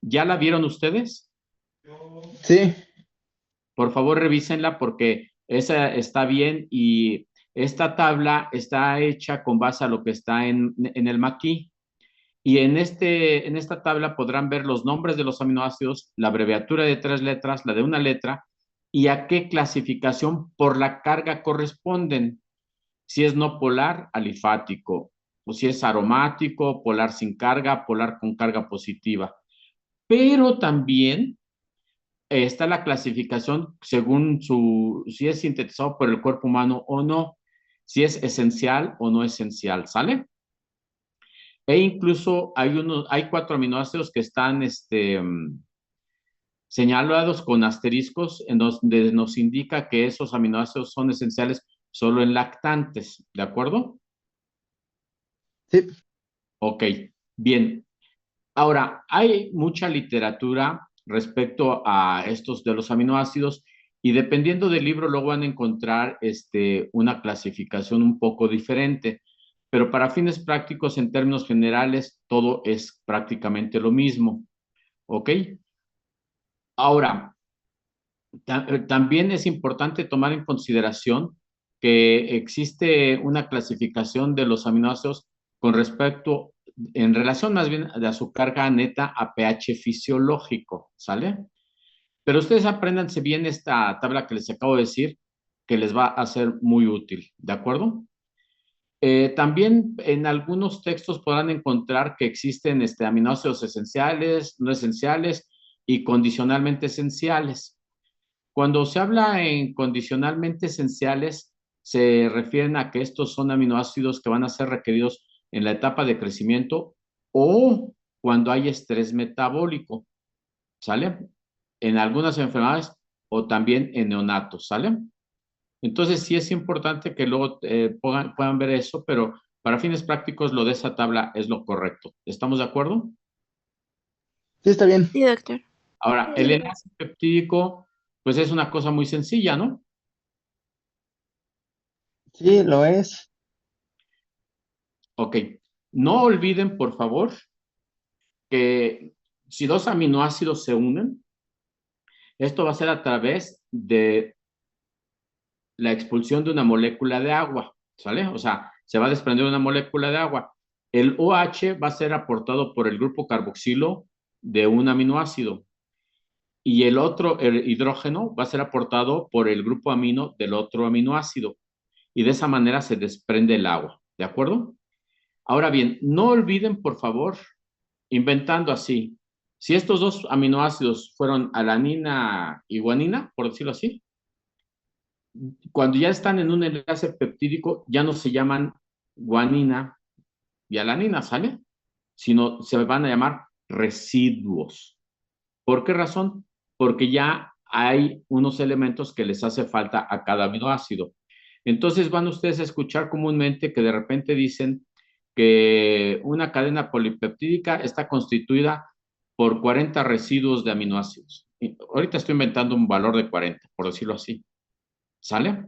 ¿Ya la vieron ustedes? Sí, Por favor, revísenla porque esa está bien y esta tabla está hecha con base a lo que está en el maquis. Y en esta tabla podrán ver los nombres de los aminoácidos, la abreviatura de 3 letras, la de una letra, y a qué clasificación por la carga corresponden. Si es no polar, alifático, o si es aromático, polar sin carga, polar con carga positiva. Pero también está la clasificación según si es sintetizado por el cuerpo humano o no, si es esencial o no esencial, ¿sale? E incluso hay 4 aminoácidos que están señalados con asteriscos en donde nos indica que esos aminoácidos son esenciales solo en lactantes, ¿de acuerdo? sí. Ok, bien. Ahora, hay mucha literatura respecto a estos de los aminoácidos y dependiendo del libro luego van a encontrar una clasificación un poco diferente, pero para fines prácticos, en términos generales, todo es prácticamente lo mismo, ¿ok? Ahora, también es importante tomar en consideración que existe una clasificación de los aminoácidos con respecto, en relación más bien de su carga neta a pH fisiológico, ¿sale? Pero ustedes apréndanse bien esta tabla que les acabo de decir, que les va a ser muy útil, ¿de acuerdo? También en algunos textos podrán encontrar que existen aminoácidos esenciales, no esenciales y condicionalmente esenciales. Cuando se habla en condicionalmente esenciales, se refieren a que estos son aminoácidos que van a ser requeridos en la etapa de crecimiento o cuando hay estrés metabólico, ¿sale? En algunas enfermedades o también en neonatos, ¿sale? Entonces sí es importante que luego puedan ver eso, pero para fines prácticos lo de esa tabla es lo correcto. ¿Estamos de acuerdo? Sí, está bien. Sí, doctor. Ahora, el enlace peptídico, pues es una cosa muy sencilla, ¿no? Sí, lo es. Ok. No olviden, por favor, que si dos aminoácidos se unen, esto va a ser a través de la expulsión de una molécula de agua, ¿sale? O sea, se va a desprender una molécula de agua. El OH va a ser aportado por el grupo carboxilo de un aminoácido y el otro, el hidrógeno, va a ser aportado por el grupo amino del otro aminoácido y de esa manera se desprende el agua, ¿de acuerdo? Ahora bien, no olviden, por favor, inventando así, si estos dos aminoácidos fueron alanina y guanina, por decirlo así, cuando ya están en un enlace peptídico, ya no se llaman guanina y alanina, ¿sale? Sino se van a llamar residuos. ¿Por qué razón? Porque ya hay unos elementos que les hace falta a cada aminoácido. Entonces van ustedes a escuchar comúnmente que de repente dicen que una cadena polipeptídica está constituida por 40 residuos de aminoácidos. Y ahorita estoy inventando un valor de 40, por decirlo así. ¿Sale?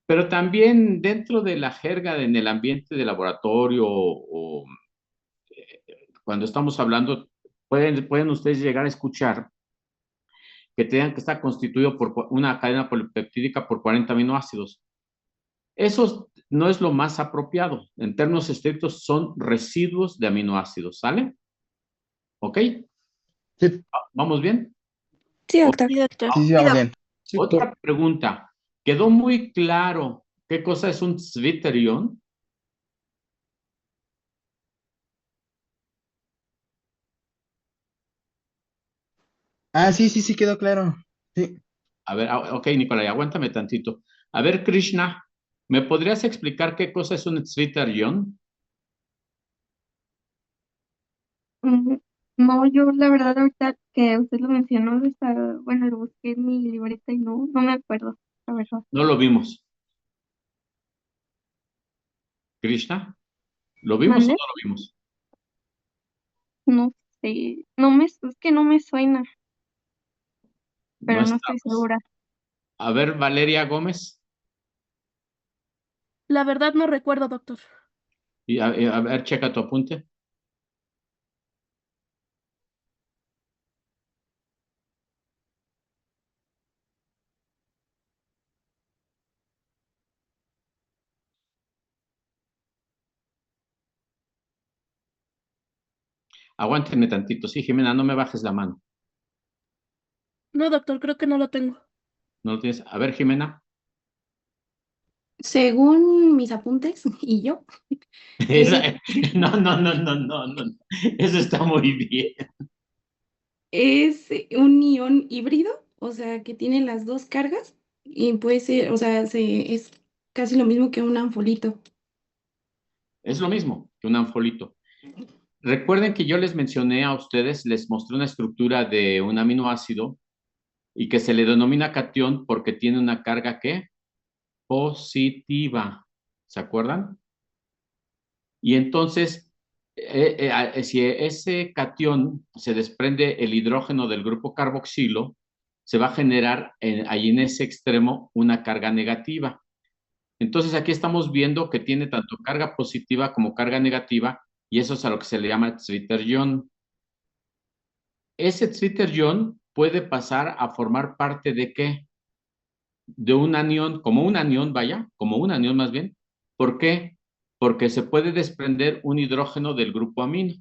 Pero también dentro de la jerga en el ambiente de laboratorio o cuando estamos hablando, pueden ustedes llegar a escuchar que tengan que estar constituido por una cadena polipeptídica por 40 aminoácidos. Eso no es lo más apropiado. En términos estrictos, son residuos de aminoácidos, ¿sale? ¿Ok? Sí, ¿Vamos bien? Sí, O- doctor. Sí, doctor. sí, sí, vamos bien. Sí, doctor. Otra pregunta. ¿Quedó muy claro qué cosa es un zwitterion? Ah, sí, sí, sí, quedó claro. Sí. A ver, ok, Nicolai, aguántame tantito. A ver, Krishna, ¿me podrías explicar qué cosa es un zwitterion? Mm, No, yo la verdad ahorita que usted lo mencionó, bueno, lo busqué en mi libreta y no me acuerdo, la verdad. No lo vimos. Krishna, ¿lo vimos o ¿Mande? no lo vimos? No sé, es que no me suena, No pero no estoy estamos. segura. A ver, Valeria Gómez, La verdad no recuerdo, doctor. y a ver, checa tu apunte. Aguántenme tantito. Sí, Jimena, no me bajes la mano. No, doctor, creo que no lo tengo. ¿No lo tienes? A ver, Jimena. Según mis apuntes y yo, Esa- eh, no, no, no, no, no, no. Eso está muy bien. es un ion híbrido, o sea, que tiene las dos cargas y puede ser, o sea, es casi lo mismo que un anfolito. Es lo mismo que un anfolito. Recuerden que yo les mencioné a ustedes, les mostré una estructura de un aminoácido y que se le denomina catión porque tiene una carga ¿qué? Positiva. ¿Se acuerdan? Y entonces, si ese catión se desprende el hidrógeno del grupo carboxilo, se va a generar ahí en ese extremo una carga negativa. Entonces aquí estamos viendo que tiene tanto carga positiva como carga negativa y eso es a lo que se le llama Zwitterion. Ese Zwitterion puede pasar a formar parte de ¿qué? De un anión, como un anión, vaya, como un anión más bien. ¿Por qué? Porque se puede desprender un hidrógeno del grupo amino.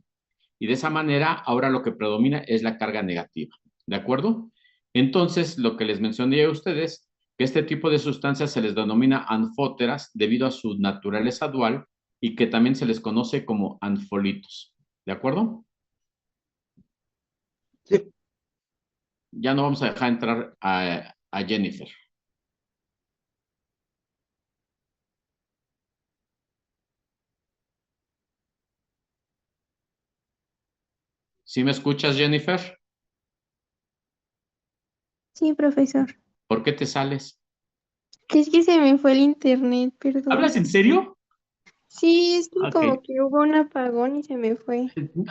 Y de esa manera, ahora lo que predomina es la carga negativa. ¿De acuerdo? Entonces, lo que les mencioné a ustedes, que este tipo de sustancias se les denomina anfóteras debido a su naturaleza dual y que también se les conoce como anfolitos. ¿De acuerdo? Sí. Ya no vamos a dejar entrar a Jennifer. ¿Sí me escuchas, Jennifer? Sí, profesor. ¿Por qué te sales? Que es que se me fue el internet, ¿Hablas perdón. en serio? Sí, es que Ok. como que hubo un apagón y se me fue.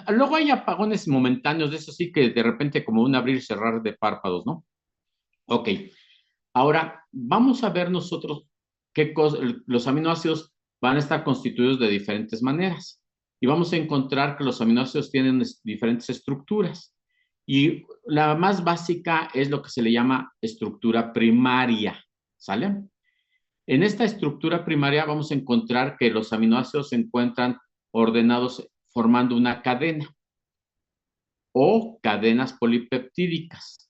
Luego hay apagones momentáneos, de eso sí que de repente como un abrir y cerrar de párpados, ¿no? Ok. Ahora, vamos a ver nosotros qué los aminoácidos van a estar constituidos de diferentes maneras. Y vamos a encontrar que los aminoácidos tienen diferentes estructuras. Y la más básica es lo que se le llama estructura primaria, ¿sale? En esta estructura primaria vamos a encontrar que los aminoácidos se encuentran ordenados formando una cadena o cadenas polipeptídicas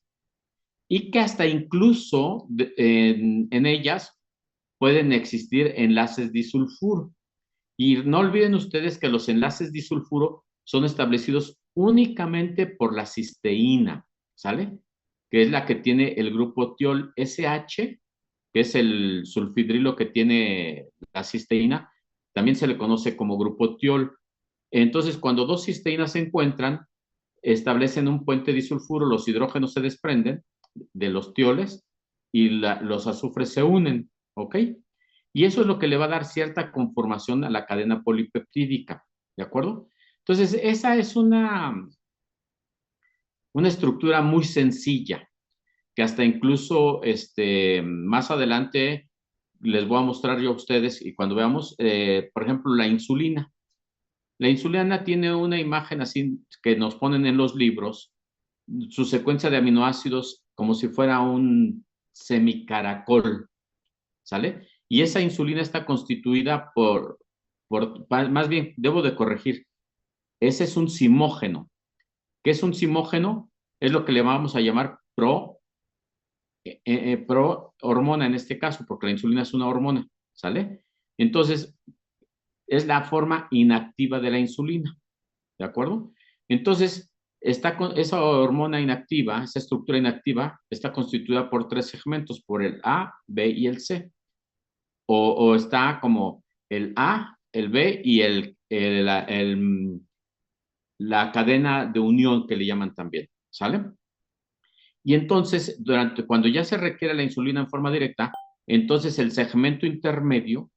y que hasta incluso en ellas pueden existir enlaces disulfuro. Y no olviden ustedes que los enlaces disulfuro son establecidos únicamente por la cisteína, ¿sale? Que es la que tiene el grupo tiol SH, que es el sulfidrilo que tiene la cisteína, también se le conoce como grupo tiol. Entonces, cuando dos cisteínas se encuentran, establecen un puente disulfuro, los hidrógenos se desprenden de los tioles y los azufres se unen, ¿ok? Y eso es lo que le va a dar cierta conformación a la cadena polipeptídica, ¿de acuerdo? Entonces, esa es una estructura muy sencilla, que hasta incluso más adelante les voy a mostrar yo a ustedes y cuando veamos, por ejemplo, la insulina. La insulina tiene una imagen así que nos ponen en los libros, su secuencia de aminoácidos como si fuera un semicaracol, ¿sale? Y esa insulina está constituida más bien, debo de corregir, ese es un simógeno. ¿Qué es un simógeno? Es lo que le vamos a llamar pro hormona en este caso, porque la insulina es una hormona, ¿sale? Entonces, es la forma inactiva de la insulina, ¿de acuerdo? Entonces, esa hormona inactiva, esa estructura inactiva, está constituida por tres segmentos, por el A, B y el C. O está como el A, el B y la cadena de unión que le llaman también, ¿sale? Y entonces, cuando ya se requiere la insulina en forma directa, entonces el segmento intermedio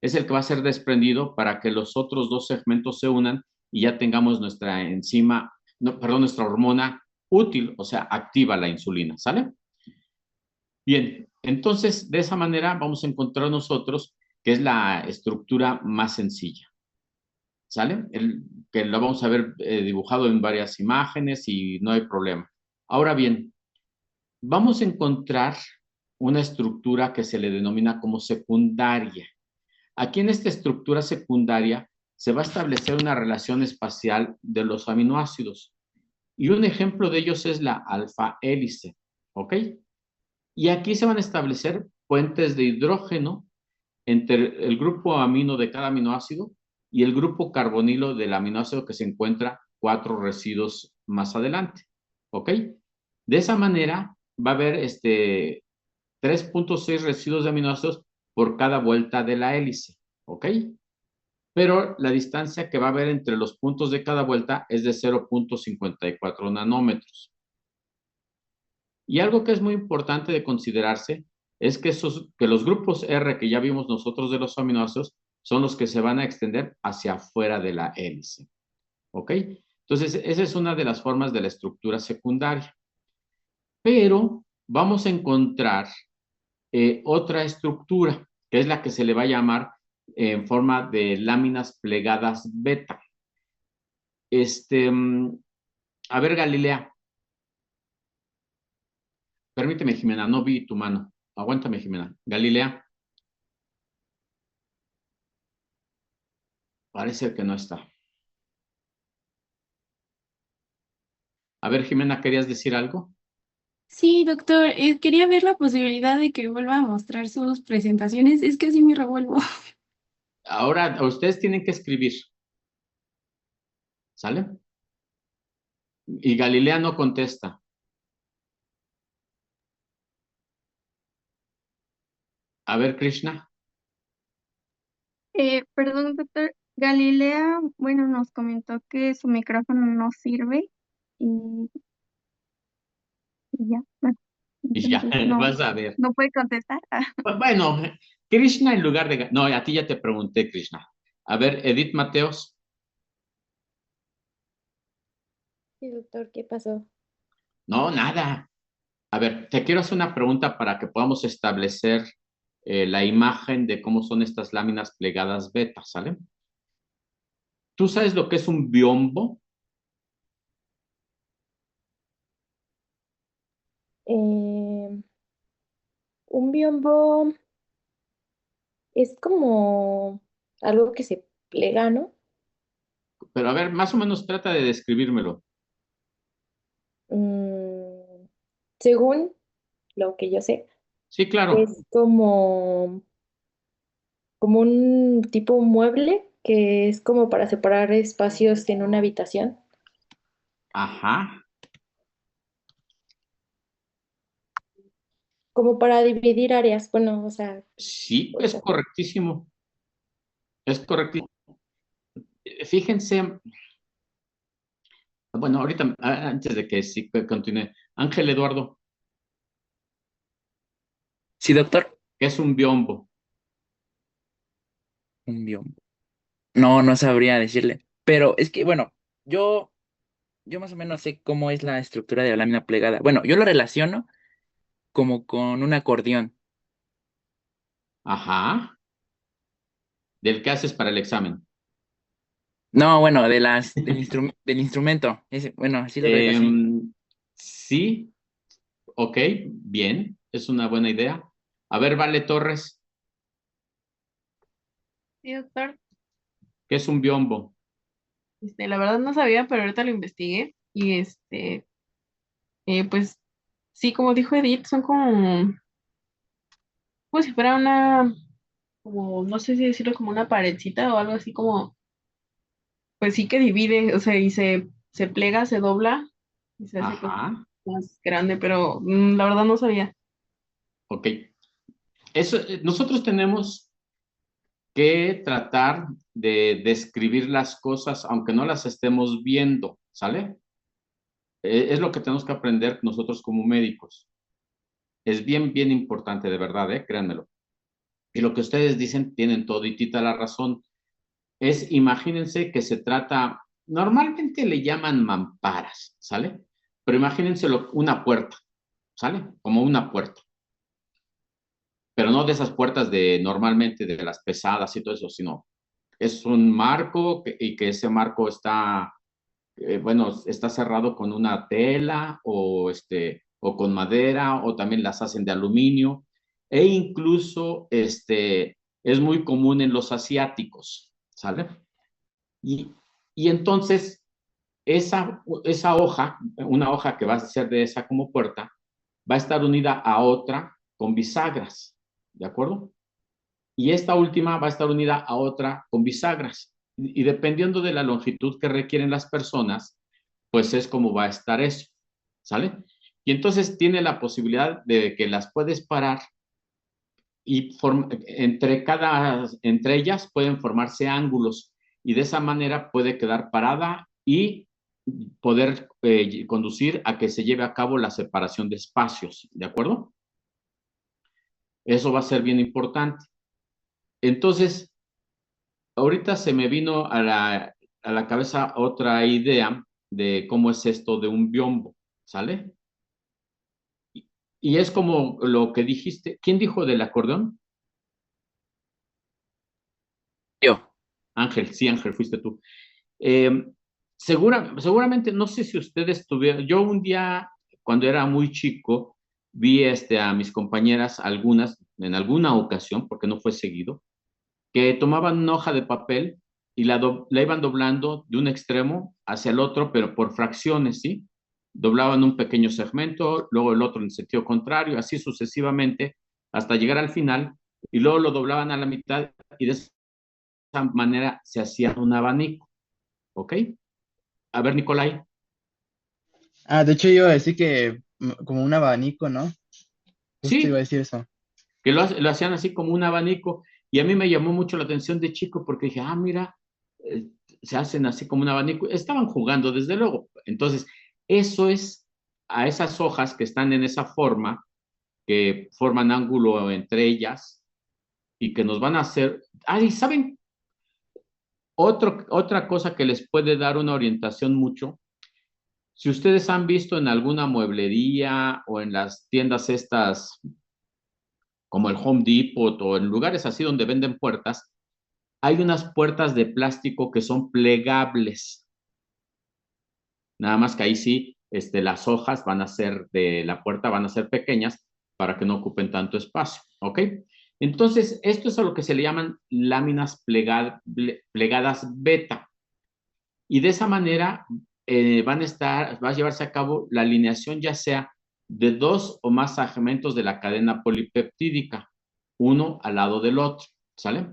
es el que va a ser desprendido para que los otros dos segmentos se unan y ya tengamos nuestra enzima, no, perdón, nuestra hormona útil, o sea, activa la insulina, ¿sale? Bien, entonces de esa manera vamos a encontrar nosotros que es la estructura más sencilla, ¿sale? Que lo vamos a ver dibujado en varias imágenes y no hay problema. Ahora bien, vamos a encontrar una estructura que se le denomina como secundaria. Aquí en esta estructura secundaria se va a establecer una relación espacial de los aminoácidos. Y un ejemplo de ellos es la alfa hélice, ¿ok? Y aquí se van a establecer puentes de hidrógeno entre el grupo amino de cada aminoácido y el grupo carbonilo del aminoácido que se encuentra 4 residuos más adelante, ¿ok? De esa manera va a haber 3.6 residuos de aminoácidos por cada vuelta de la hélice, ¿ok? Pero la distancia que va a haber entre los puntos de cada vuelta es de 0.54 nanómetros. Y algo que es muy importante de considerarse es que los grupos R que ya vimos nosotros de los aminoácidos son los que se van a extender hacia afuera de la hélice. ¿Ok? Entonces, esa es una de las formas de la estructura secundaria. Pero vamos a encontrar otra estructura, que es la que se le va a llamar en forma de láminas plegadas beta. A ver, Galilea, permíteme, Jimena, no vi tu mano. Aguántame, Jimena. Galilea, parece que no está. A ver, Jimena, ¿querías decir algo? Sí, doctor, quería ver la posibilidad de que vuelva a mostrar sus presentaciones. Es que así me revuelvo. Ahora, ustedes tienen que escribir. ¿Sale? Y Galilea no contesta. A ver, Krishna. Perdón, doctor. Galilea, bueno, nos comentó que su micrófono no sirve y, y ya, bueno, Y ya, entonces no, vas a ver. no puede contestar. Bueno, Krishna en lugar de... No, a ti ya te pregunté, Krishna. A ver, Edith Mateos. Sí, doctor, ¿qué pasó? No, nada. A ver, te quiero hacer una pregunta para que podamos establecer la imagen de cómo son estas láminas plegadas beta, ¿sale? ¿Tú sabes lo que es un biombo? Eh, un biombo es como algo que se plega, ¿no? Pero a ver, más o menos trata de describírmelo. Mm, según lo que yo sé, Sí, claro. es como un tipo mueble que es como para separar espacios en una habitación. Ajá. Como para dividir áreas, bueno, o sea, Sí, es cosas. correctísimo. Es correctísimo. Fíjense, bueno, ahorita, antes de que sí que continúe, Ángel Eduardo, Sí, doctor. ¿qué es un biombo? Un biombo. No, no sabría decirle. Pero es que, bueno, yo más o menos sé cómo es la estructura de la lámina plegada. Bueno, yo lo relaciono como con un acordeón. Ajá. ¿Del que haces para el examen? No, bueno, del instrumento. Bueno, así lo relaciono. Sí, ok, bien, es una buena idea. A ver, Vale Torres, Sí, doctor. ¿qué es un biombo? La verdad no sabía, pero ahorita lo investigué y pues sí, como dijo Edith, son como si fuera como, no sé si decirlo como una paredcita o algo así como, pues sí que divide, o sea, y se plega, se dobla y se hace pues Ajá, más grande, pero la verdad no sabía. ok. Eso, nosotros tenemos que tratar de describir las cosas aunque no las estemos viendo, ¿sale? Es lo que tenemos que aprender nosotros como médicos. Es bien, bien importante, de verdad, créanmelo. Y lo que ustedes dicen tienen toditita la razón. Imagínense que se trata, normalmente le llaman mamparas, ¿sale? Pero imagínense una puerta, ¿sale? Como una puerta. Pero no de esas puertas de normalmente de las pesadas y todo eso, sino es un marco y que ese marco está, bueno, está cerrado con una tela o con madera o también las hacen de aluminio e incluso es muy común en los asiáticos, ¿sale? Y, y entonces, esa hoja, una hoja que va a ser de esa como puerta, va a estar unida a otra con bisagras, ¿de acuerdo? Y esta última va a estar unida a otra con bisagras. Y dependiendo de la longitud que requieren las personas, pues es como va a estar eso, ¿sale? Y entonces tiene la posibilidad de que las puedes parar y entre ellas pueden formarse ángulos y de esa manera puede quedar parada y poder conducir a que se lleve a cabo la separación de espacios, ¿de acuerdo? Eso va a ser bien importante. Entonces, ahorita se me vino a la cabeza otra idea de cómo es esto de un biombo, ¿sale? Y es como lo que dijiste. ¿Quién dijo del acordeón? Yo. Ángel, sí, Ángel, fuiste tú. Eh, seguramente, no sé si ustedes tuvieron, yo un día, cuando era muy chico, vi a mis compañeras, algunas, en alguna ocasión, porque no fue seguido, que tomaban una hoja de papel y la iban doblando de un extremo hacia el otro, pero por fracciones, ¿sí? Doblaban un pequeño segmento, luego el otro en sentido contrario, así sucesivamente, hasta llegar al final, y luego lo doblaban a la mitad y de esa manera se hacía un abanico, ¿ok? A ver, Nicolai. De hecho yo iba a decir que como un abanico, ¿no? Justo iba a Sí, decir eso. que lo hacían así como un abanico. Y a mí me llamó mucho la atención de chico porque dije, mira, eh, se hacen así como un abanico. Estaban jugando, desde luego. Entonces, eso es a esas hojas que están en esa forma, que forman ángulo entre ellas y que nos van a hacer. Y ¿saben? Otra cosa que les puede dar una orientación mucho. Si ustedes han visto en alguna mueblería o en las tiendas estas como el Home Depot o en lugares así donde venden puertas, hay unas puertas de plástico que son plegables. Nada más que ahí sí, las hojas van a ser de la puerta, van a ser pequeñas para que no ocupen tanto espacio, ¿ok? Entonces, esto es a lo que se le llaman láminas plegadas beta. Y de esa manera va a llevarse a cabo la alineación ya sea de dos o más segmentos de la cadena polipeptídica, uno al lado del otro, ¿sale?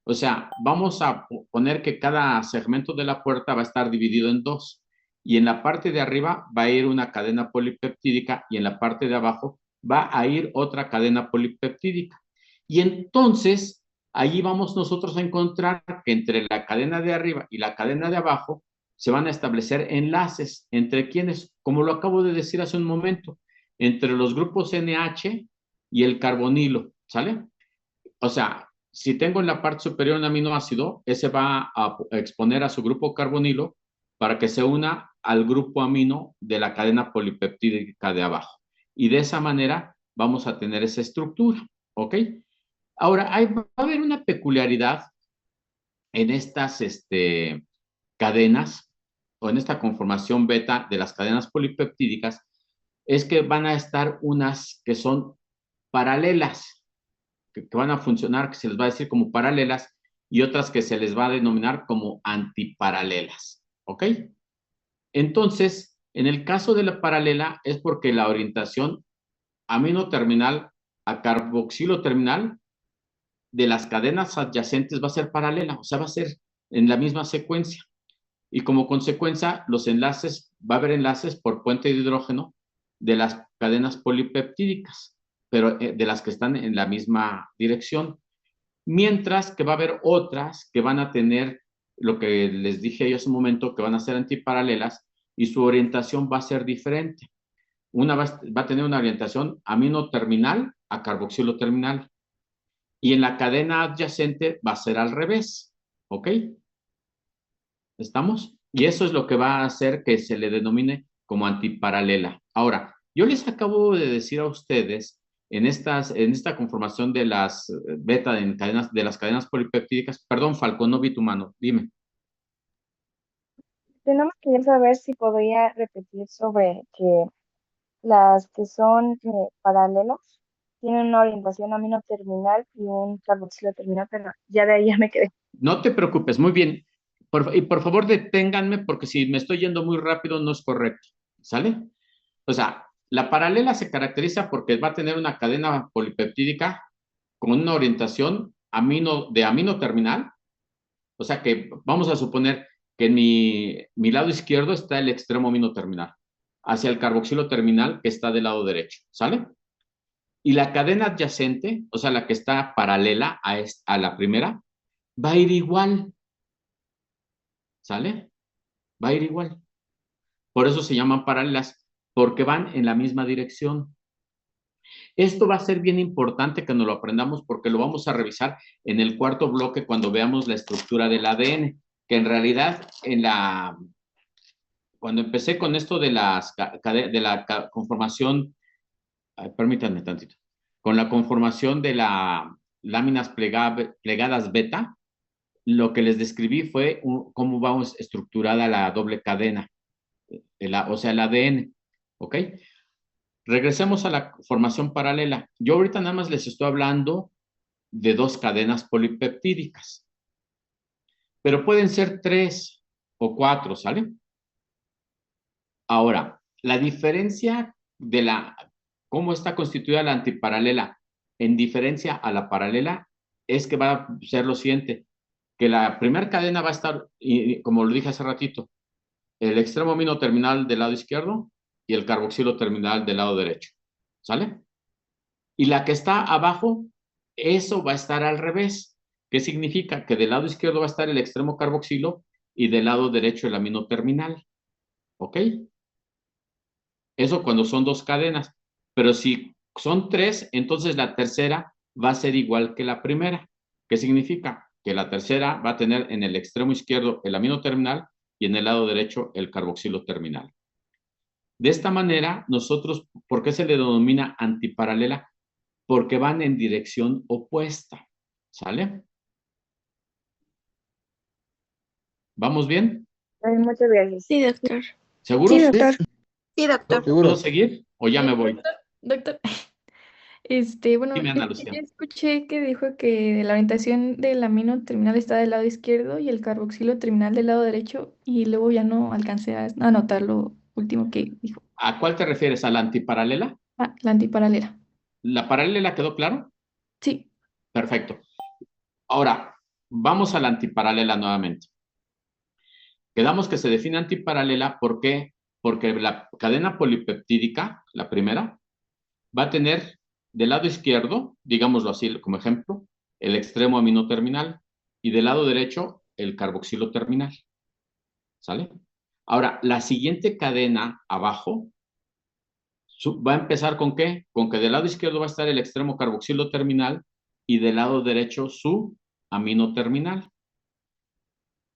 O sea, vamos a poner que cada segmento de la puerta va a estar dividido en dos y en la parte de arriba va a ir una cadena polipeptídica y en la parte de abajo va a ir otra cadena polipeptídica. Y entonces, allí vamos nosotros a encontrar que entre la cadena de arriba y la cadena de abajo se van a establecer enlaces entre quienes, como lo acabo de decir hace un momento, entre los grupos NH y el carbonilo, ¿sale? O sea, si tengo en la parte superior un aminoácido, ese va a exponer a su grupo carbonilo para que se una al grupo amino de la cadena polipeptídica de abajo. Y de esa manera vamos a tener esa estructura, ¿ok? Ahora, va a haber una peculiaridad en estas cadenas o en esta conformación beta de las cadenas polipeptídicas, es que van a estar unas que son paralelas, que van a funcionar, que se les va a decir como paralelas, y otras que se les va a denominar como antiparalelas, ¿ok? Entonces, en el caso de la paralela es porque la orientación amino terminal a carboxilo terminal de las cadenas adyacentes va a ser paralela, o sea, va a ser en la misma secuencia. Y como consecuencia, los enlaces, va a haber enlaces por puente de hidrógeno de las cadenas polipeptídicas, pero de las que están en la misma dirección. Mientras que va a haber otras que van a tener lo que les dije yo hace un momento, que van a ser antiparalelas y su orientación va a ser diferente. Una va a tener una orientación amino terminal a carboxilo terminal y en la cadena adyacente va a ser al revés, ¿ok? ¿Estamos? Y eso es lo que va a hacer que se le denomine como antiparalela. Ahora, yo les acabo de decir a ustedes en esta conformación de las beta en cadenas, de las cadenas polipeptídicas, perdón, Falcón, no vi tu mano, dime. Tenemos que saber si podría repetir sobre que las que son paralelas tienen una orientación amino terminal y un carboxilo terminal, pero ya de ahí ya me quedé. No te preocupes, muy bien. y por favor deténganme porque si me estoy yendo muy rápido no es correcto, ¿sale? O sea, la paralela se caracteriza porque va a tener una cadena polipeptídica con una orientación de amino terminal. O sea que vamos a suponer que en mi lado izquierdo está el extremo amino terminal, hacia el carboxilo terminal que está del lado derecho, ¿sale? Y la cadena adyacente, o sea, la que está paralela a la primera, va a ir igual, ¿sale? Va a ir igual. Por eso se llaman paralelas, porque van en la misma dirección. Esto va a ser bien importante que nos lo aprendamos porque lo vamos a revisar en el cuarto bloque cuando veamos la estructura del ADN, que en realidad cuando empecé con esto de la conformación, permítanme tantito, con la conformación de las láminas plegadas beta, lo que les describí fue cómo vamos estructurada la doble cadena, o sea, el ADN, ¿ok? Regresemos a la formación paralela. Yo ahorita nada más les estoy hablando de 2 cadenas polipeptídicas, pero pueden ser 3 o 4, ¿sale? Ahora, la diferencia de cómo está constituida la antiparalela en diferencia a la paralela es que va a ser lo siguiente, que la primera cadena va a estar, como lo dije hace ratito, el extremo amino terminal del lado izquierdo y el carboxilo terminal del lado derecho, ¿sale? Y la que está abajo, eso va a estar al revés. ¿Qué significa? Que del lado izquierdo va a estar el extremo carboxilo y del lado derecho el amino terminal, ¿ok? Eso cuando son 2 cadenas, pero si son 3, entonces la tercera va a ser igual que la primera. ¿Qué significa? Que la tercera va a tener en el extremo izquierdo el amino terminal y en el lado derecho el carboxilo terminal. De esta manera, nosotros, ¿por qué se le denomina antiparalela? Porque van en dirección opuesta, ¿sale? ¿Vamos bien? Muchas gracias. Sí, doctor. ¿Seguros? Sí, doctor. Sí, doctor. ¿Puedo Seguro. seguir o ya me voy? Doctor, bueno, Dime, Ana es que Lucía. ya escuché que dijo que la orientación del amino terminal está del lado izquierdo y el carboxilo terminal del lado derecho, y luego ya no alcancé a anotar lo último que dijo. ¿A cuál te refieres? ¿A la antiparalela? Ah, la antiparalela. ¿La paralela quedó claro? Sí, Perfecto. Ahora, vamos a la antiparalela nuevamente. Quedamos que se define antiparalela, ¿por qué? Porque la cadena polipeptídica, la primera, va a tener del lado izquierdo, digámoslo así como ejemplo, el extremo amino terminal y del lado derecho el carboxilo terminal. ¿Sale? Ahora, la siguiente cadena abajo va a empezar ¿con qué? Con que del lado izquierdo va a estar el extremo carboxilo terminal y del lado derecho su amino terminal.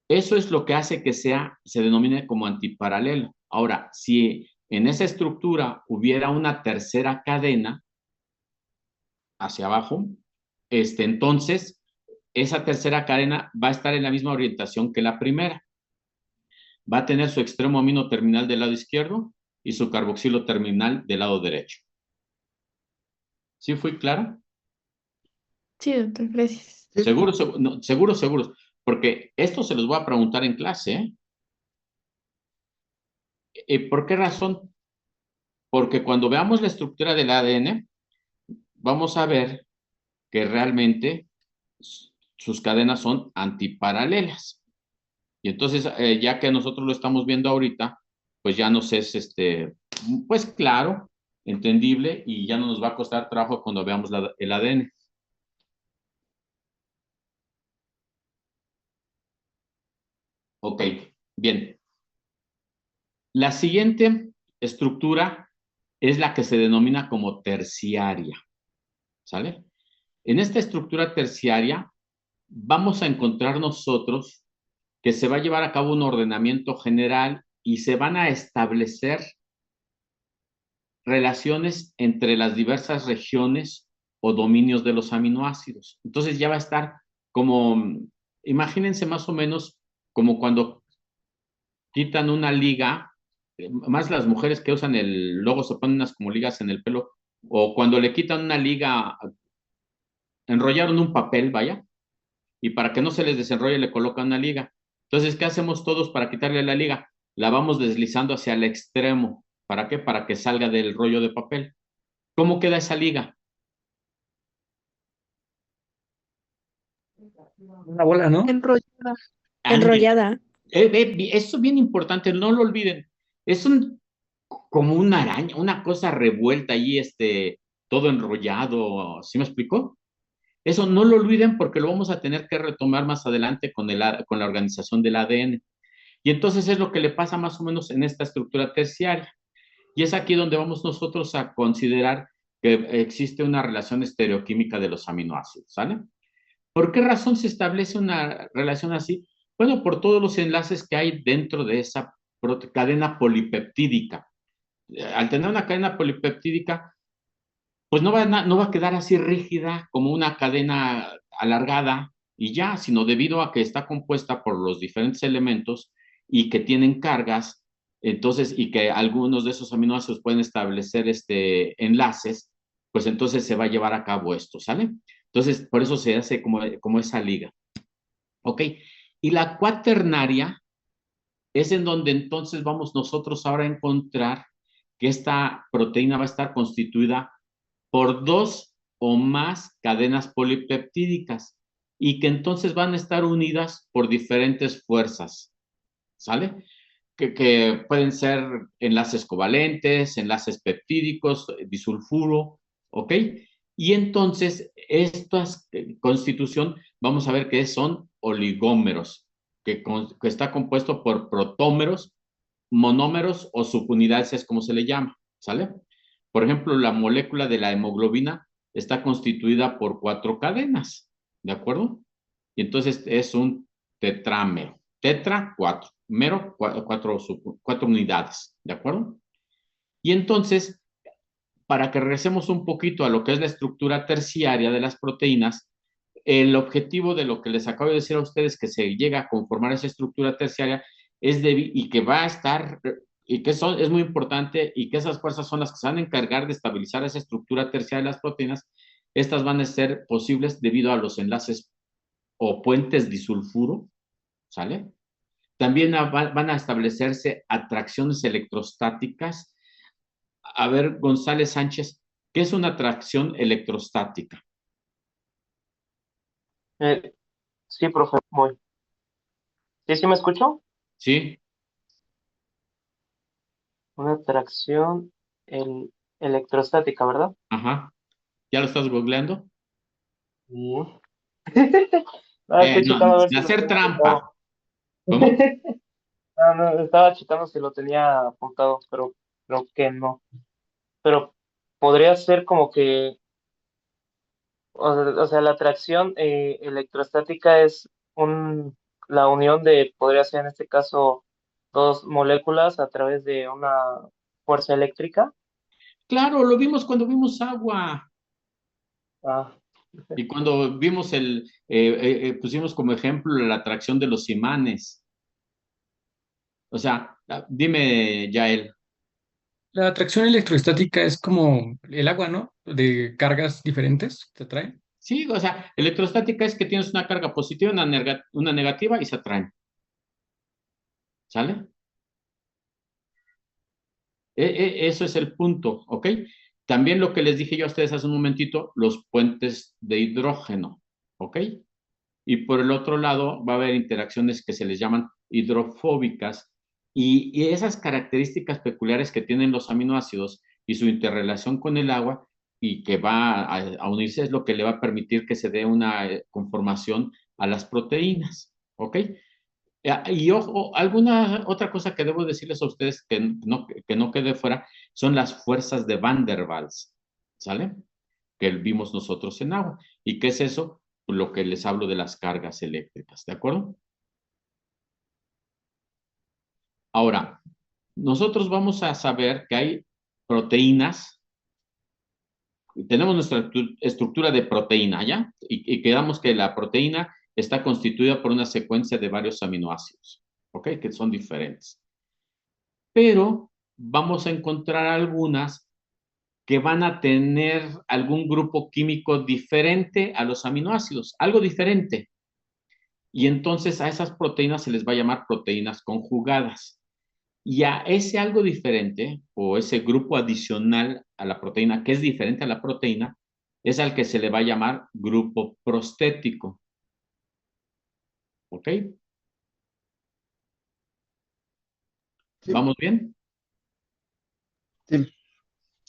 Eso es lo que hace que se denomine como antiparalelo. Ahora, si en esa estructura hubiera una tercera cadena hacia abajo, entonces esa tercera cadena va a estar en la misma orientación que la primera. Va a tener su extremo amino terminal del lado izquierdo y su carboxilo terminal del lado derecho. ¿Sí fui clara? sí, doctor, gracias. Sí. Seguros, porque esto se los voy a preguntar en clase, ¿eh? ¿Por qué razón? Porque cuando veamos la estructura del ADN, vamos a ver que realmente sus cadenas son antiparalelas. Y entonces, ya que nosotros lo estamos viendo ahorita, pues ya nos es pues claro, entendible, y ya no nos va a costar trabajo cuando veamos el ADN. Ok, bien. La siguiente estructura es la que se denomina como terciaria, ¿sale? En esta estructura terciaria vamos a encontrar nosotros que se va a llevar a cabo un ordenamiento general y se van a establecer relaciones entre las diversas regiones o dominios de los aminoácidos. Entonces ya va a estar como, imagínense más o menos como cuando quitan una liga, más las mujeres que usan luego se ponen unas como ligas en el pelo, o cuando le quitan una liga, enrollaron un papel, vaya, y para que no se les desenrolle le colocan una liga. Entonces, ¿qué hacemos todos para quitarle la liga? La vamos deslizando hacia el extremo. ¿Para qué? Para que salga del rollo de papel. ¿Cómo queda esa liga? Una bola, ¿no? Enrollada. Ándale. Enrollada. Eso es bien importante, no lo olviden. Es como una araña, una cosa revuelta ahí, todo enrollado. ¿Sí me explicó? Eso no lo olviden porque lo vamos a tener que retomar más adelante con la organización del ADN. Y entonces es lo que le pasa más o menos en esta estructura terciaria. Y es aquí donde vamos nosotros a considerar que existe una relación estereoquímica de los aminoácidos, ¿sale? ¿Por qué razón se establece una relación así? Bueno, por todos los enlaces que hay dentro de esa cadena polipeptídica. Al tener una cadena polipeptídica, pues no va a quedar así rígida como una cadena alargada y ya, sino debido a que está compuesta por los diferentes elementos y que tienen cargas, entonces, y que algunos de esos aminoácidos pueden establecer enlaces, pues entonces se va a llevar a cabo esto, ¿sale? Entonces, por eso se hace como esa liga. ¿Ok? Y la cuaternaria es en donde entonces vamos nosotros ahora a encontrar que esta proteína va a estar constituida por dos o más cadenas polipeptídicas y que entonces van a estar unidas por diferentes fuerzas, ¿sale? Que pueden ser enlaces covalentes, enlaces peptídicos, disulfuro, ¿ok? Y entonces, esta constitución, vamos a ver que son oligómeros, que está compuesto por protómeros, monómeros o subunidades, es como se le llama, ¿sale? Por ejemplo, la molécula de la hemoglobina está constituida por 4 cadenas, ¿de acuerdo? Y entonces es un tetrámero. Tetra, 4. Mero, 4 unidades, ¿de acuerdo? Y entonces, para que regresemos un poquito a lo que es la estructura terciaria de las proteínas, el objetivo de lo que les acabo de decir a ustedes, que se llega a conformar esa estructura terciaria, y que va a estar, y que es muy importante, y que esas fuerzas son las que se van a encargar de estabilizar esa estructura terciaria de las proteínas. Estas van a ser posibles debido a los enlaces o puentes disulfuro, ¿sale? También van a establecerse atracciones electrostáticas. A ver, González Sánchez, ¿qué es una atracción electrostática? Eh, sí, profe, voy. ¿Sí, sí me escucho? ¿Sí? Una atracción electrostática, ¿verdad? Ajá. ¿Ya lo estás googleando? Sí. Ah, estoy No, checando a ver sin si lo hacer tengo trampa. apuntado. ¿Cómo? Ah, no, estaba checando si lo tenía apuntado, pero creo que no. Pero podría ser como que, o sea, la atracción electrostática es la unión de, podría ser en este caso, dos moléculas a través de una fuerza eléctrica. Claro, lo vimos cuando vimos agua Ah, y cuando vimos pusimos como ejemplo la atracción de los imanes. O sea, dime, Yael. La atracción electrostática es como el agua, ¿no? De cargas diferentes te atrae. Sí, o sea, electrostática es que tienes una carga positiva y una negativa y se atraen. ¿Sale? Eso es el punto, ¿ok? También lo que les dije yo a ustedes hace un momentito, los puentes de hidrógeno, ¿ok? Y por el otro lado va a haber interacciones que se les llaman hidrofóbicas y esas características peculiares que tienen los aminoácidos y su interrelación con el agua y que va a unirse es lo que le va a permitir que se dé una conformación a las proteínas, ¿ok? Y ojo, alguna otra cosa que debo decirles a ustedes que no quede fuera son las fuerzas de Van der Waals, ¿sale? Que vimos nosotros en agua. ¿Y qué es eso? Lo que les hablo de las cargas eléctricas, ¿de acuerdo? Ahora, nosotros vamos a saber que hay proteínas, tenemos nuestra estructura de proteína, ¿ya? Y quedamos que la proteína está constituida por una secuencia de varios aminoácidos, ¿ok? Que son diferentes. Pero vamos a encontrar algunas que van a tener algún grupo químico diferente a los aminoácidos, algo diferente. Y entonces a esas proteínas se les va a llamar proteínas conjugadas. Y a ese algo diferente, o ese grupo adicional a la proteína, que es diferente a la proteína, es al que se le va a llamar grupo prostético. ¿Ok? Sí. ¿Vamos bien? Sí.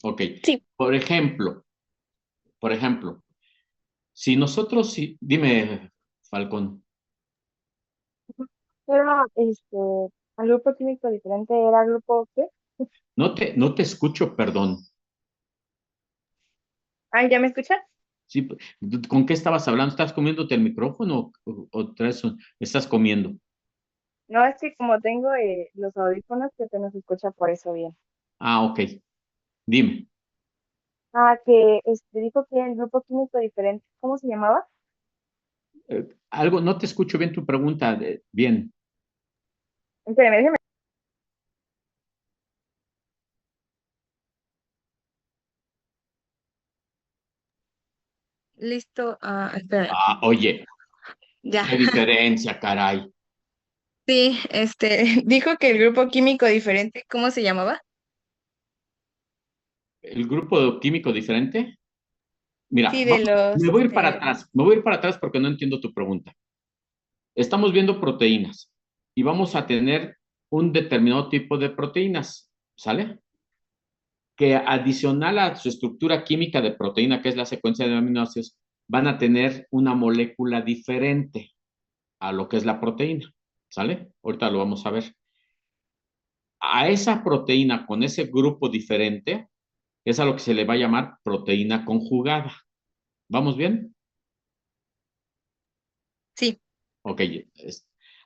Ok. Sí. Por ejemplo, si nosotros, dime, Falcón, Pero, el grupo químico diferente era grupo ¿qué? no te escucho, perdón. Ay, ¿ya me escuchas? Sí, ¿con qué estabas hablando? ¿Estás comiéndote el micrófono o estás comiendo? No, es que como tengo los audífonos, que se nos escucha por eso bien. Ah, ok. Dime. Ah, que dijo que el grupo químico diferente, ¿cómo se llamaba? Algo, no te escucho bien tu pregunta. Bien. Espérame, déjame. Listo, espera. Oye, Ya. qué diferencia, caray. Sí, dijo que el grupo químico diferente, ¿cómo se llamaba? ¿El grupo químico diferente? Mira, Sí, de me los, voy a ir para atrás. Me voy a ir para atrás porque no entiendo tu pregunta. Estamos viendo proteínas y vamos a tener un determinado tipo de proteínas, ¿sale? Que adicional a su estructura química de proteína, que es la secuencia de aminoácidos, van a tener una molécula diferente a lo que es la proteína, ¿sale? Ahorita lo vamos a ver. A esa proteína con ese grupo diferente es a lo que se le va a llamar proteína conjugada. ¿Vamos bien? Sí. Ok.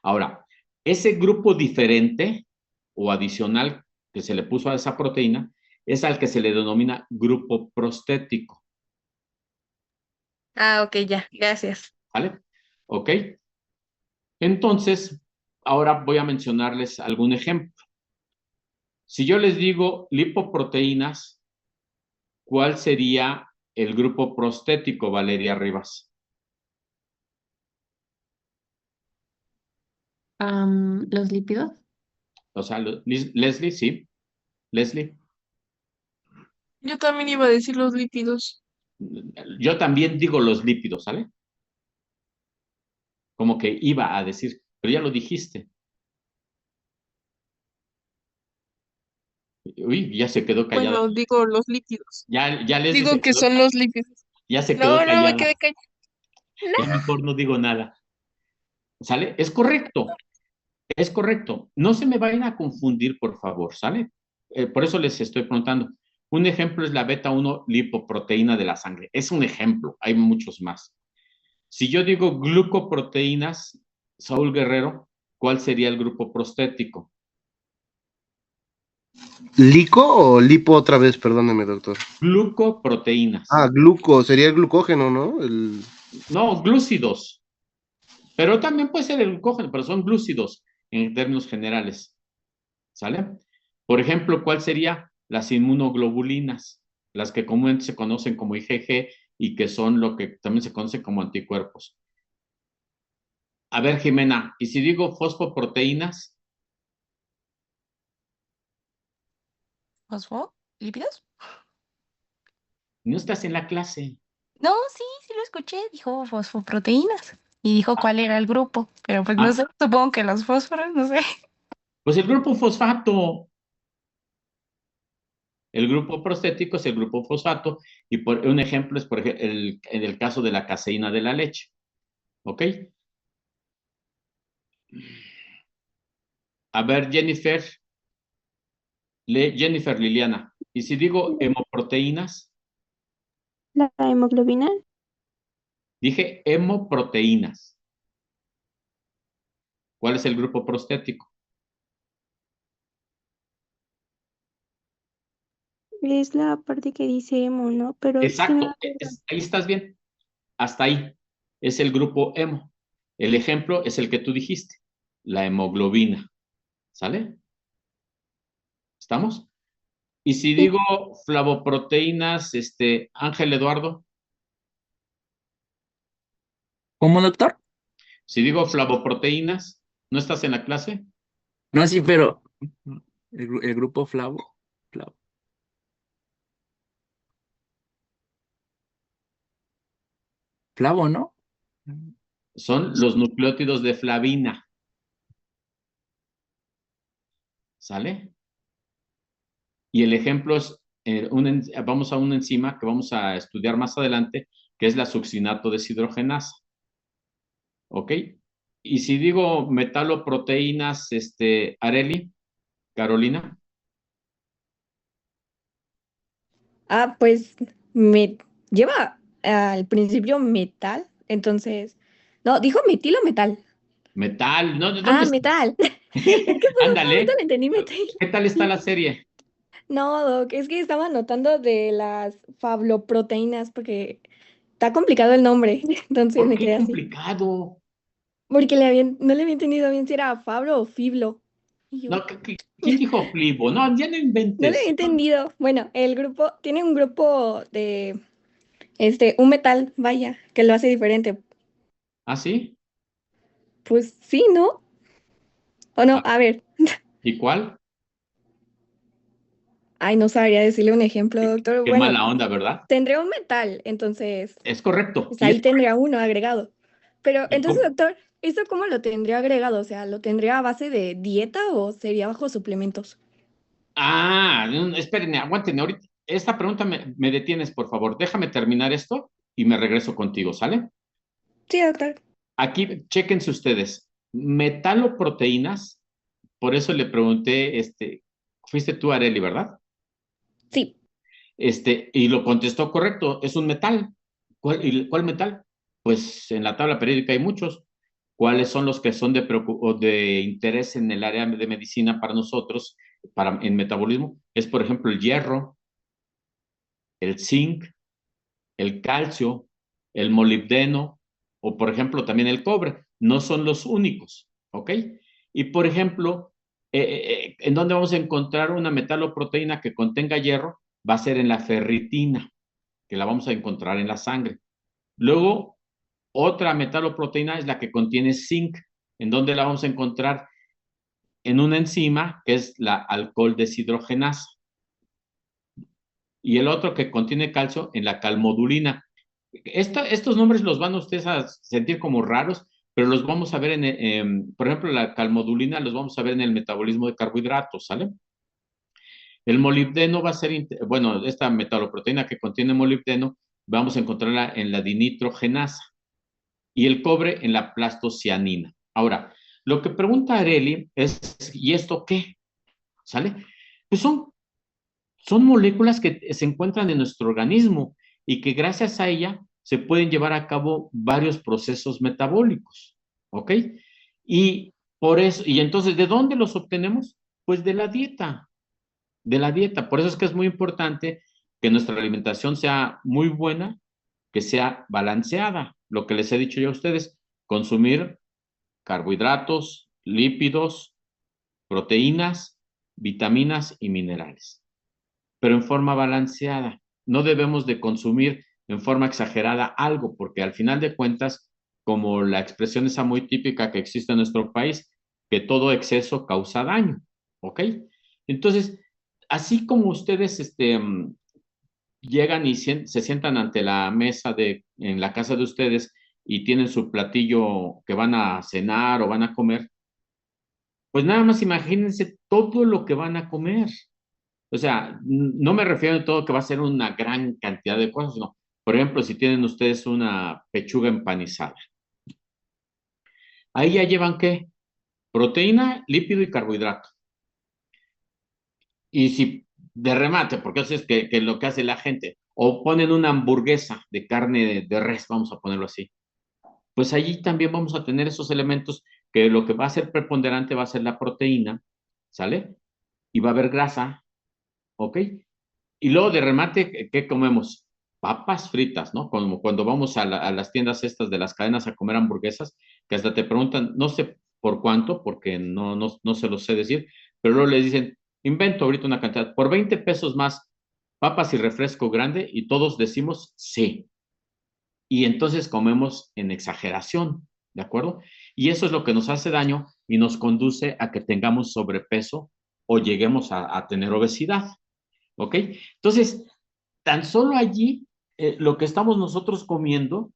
Ahora, ese grupo diferente o adicional que se le puso a esa proteína es al que se le denomina grupo prostético. Ah, ok, ya, gracias. ¿Vale? Ok. Entonces, ahora voy a mencionarles algún ejemplo. Si yo les digo lipoproteínas, ¿cuál sería el grupo prostético, Valeria Rivas? Los lípidos. O sea, Leslie, sí. Leslie. Yo también iba a decir los lípidos. Yo también digo los lípidos, ¿sale? Como que iba a decir, pero ya lo dijiste. Uy, ya se quedó callada. Bueno, digo los lípidos. Ya Leslie Digo se que quedó, son los lípidos. ya se quedó No, no me callada. quedé callada. Ya mejor no digo nada. ¿Sale? Es correcto. Es correcto. No se me vayan a confundir, por favor, ¿sale? Por eso les estoy preguntando. Un ejemplo es la beta 1 lipoproteína de la sangre. Es un ejemplo, hay muchos más. Si yo digo glucoproteínas, Saúl Guerrero, ¿cuál sería el grupo prostético? ¿Lico o lipo otra vez? Perdóneme, doctor. Glucoproteínas. Ah, gluco, sería el glucógeno, ¿no? No, glúcidos. Pero también puede ser el glucógeno, pero son glúcidos en términos generales. ¿Sale? Por ejemplo, ¿cuál sería? Las inmunoglobulinas, las que comúnmente se conocen como IgG y que son lo que también se conoce como anticuerpos. A ver, Jimena, ¿y si digo fosfoproteínas? ¿Lípidos? No estás en la clase. No, sí, sí lo escuché. Dijo fosfoproteínas. Y dijo cuál era el grupo. Pero pues no sé, supongo que los fósforos, no sé. Pues el grupo fosfato. El grupo prostético es el grupo fosfato y un ejemplo es por ejemplo, en el caso de la caseína de la leche. ¿Ok? A ver, Jennifer Liliana. Y si digo hemoproteínas, La hemoglobina dije hemoproteínas. ¿Cuál es el grupo prostético? es la parte que dice hemo, ¿no? Pero es que no me Exacto, acuerdo. ahí estás bien. Hasta ahí. Es el grupo hemo. El ejemplo es el que tú dijiste, la hemoglobina. ¿Sale? ¿Estamos? Y si Sí, digo flavoproteínas, Ángel Eduardo. ¿Cómo, doctor? Si digo flavoproteínas, ¿no estás en la clase? No, sí, pero el grupo Flavo, Flavo, ¿no? Son los nucleótidos de flavina. ¿Sale? Y el ejemplo es, vamos a una enzima que vamos a estudiar más adelante, que es la succinato deshidrogenasa. ¿Ok? Y si digo metaloproteínas, Areli, Carolina, Ah, pues me lleva al principio metal, entonces. No, dijo metil o metal. metal, ¿no? ¿De dónde Ah, estás? metal. Es que por un momento Ándale, le entendí metal. ¿qué tal está la serie? No, Doc, es que estaba anotando de las fabloproteínas porque está complicado el nombre, entonces ¿Por me qué quedé así. complicado? Porque no le había entendido bien si era fablo o fiblo. Y yo, No, ¿quién dijo flibo? No, ya no no le había inventes. entendido. Bueno, el grupo tiene un grupo de, un metal, vaya, que lo hace diferente. ¿Ah, sí? Pues sí, ¿no? O no, Ah, a ver, ¿y cuál? ay, no sabría decirle un ejemplo, doctor. Qué Bueno, mala onda, ¿verdad? tendría un metal, entonces, Es correcto. pues ahí tendría uno agregado. Pero Y entonces, co- doctor, ¿esto cómo lo tendría agregado? O sea, ¿lo tendría a base de dieta o sería bajo suplementos? Espérenme, aguántenme ahorita. Esta pregunta me detienes, por favor. Déjame terminar esto y me regreso contigo, ¿sale? Sí, doctor. Aquí, chéquense ustedes. Metaloproteínas, por eso le pregunté, fuiste tú, Areli, ¿verdad? Sí. Y lo contestó correcto, es un metal. ¿Cuál metal? Pues en la tabla periódica hay muchos. ¿Cuáles son los que son de interés en el área de medicina para nosotros, en metabolismo? Es, por ejemplo, el hierro, el zinc, el calcio, el molibdeno o, por ejemplo, también el cobre. No son los únicos, ¿ok? Y, por ejemplo, ¿en dónde vamos a encontrar una metaloproteína que contenga hierro? Va a ser en la ferritina, que la vamos a encontrar en la sangre. Luego, otra metaloproteína es la que contiene zinc. ¿En dónde la vamos a encontrar? En una enzima que es la alcohol deshidrogenasa. Y el otro que contiene calcio en la calmodulina. Estos nombres los van ustedes a sentir como raros, pero los vamos a ver por ejemplo, la calmodulina los vamos a ver en el metabolismo de carbohidratos, ¿sale? El molibdeno va a ser, bueno, esta metaloproteína que contiene molibdeno, vamos a encontrarla en la dinitrogenasa y el cobre en la plastocianina. Ahora, lo que pregunta Areli es, ¿y esto qué? ¿Sale? Pues son moléculas que se encuentran en nuestro organismo y que gracias a ella se pueden llevar a cabo varios procesos metabólicos, ¿ok? Y por eso, y entonces, ¿de dónde los obtenemos? Pues de la dieta, de la dieta. Por eso es que es muy importante que nuestra alimentación sea muy buena, que sea balanceada. Lo que les he dicho yo a ustedes, consumir carbohidratos, lípidos, proteínas, vitaminas y minerales, pero en forma balanceada. No debemos de consumir en forma exagerada algo, porque al final de cuentas, como la expresión esa muy típica que existe en nuestro país, que todo exceso causa daño, ¿ok? Entonces, así como ustedes llegan y se sientan ante la mesa en la casa de ustedes y tienen su platillo que van a cenar o van a comer, pues nada más imagínense todo lo que van a comer. O sea, no me refiero a todo que va a ser una gran cantidad de cosas, sino, por ejemplo, si tienen ustedes una pechuga empanizada, ahí ya llevan ¿qué? Proteína, lípido y carbohidrato. Y si de remate, porque eso es que lo que hace la gente, o ponen una hamburguesa de carne de res, vamos a ponerlo así, pues allí también vamos a tener esos elementos que lo que va a ser preponderante va a ser la proteína, ¿sale? Y va a haber grasa, ¿ok? Y luego de remate, ¿qué comemos? Papas fritas, ¿no? Como cuando vamos a las tiendas estas de las cadenas a comer hamburguesas, que hasta te preguntan, no sé por cuánto, porque no se los sé decir, pero luego les dicen, invento ahorita una cantidad, por 20 pesos más, papas y refresco grande, y todos decimos sí. Y entonces comemos en exageración. ¿de acuerdo? Y eso es lo que nos hace daño y nos conduce a que tengamos sobrepeso o lleguemos a tener obesidad, ¿ok? Entonces, tan solo allí, lo que estamos nosotros comiendo,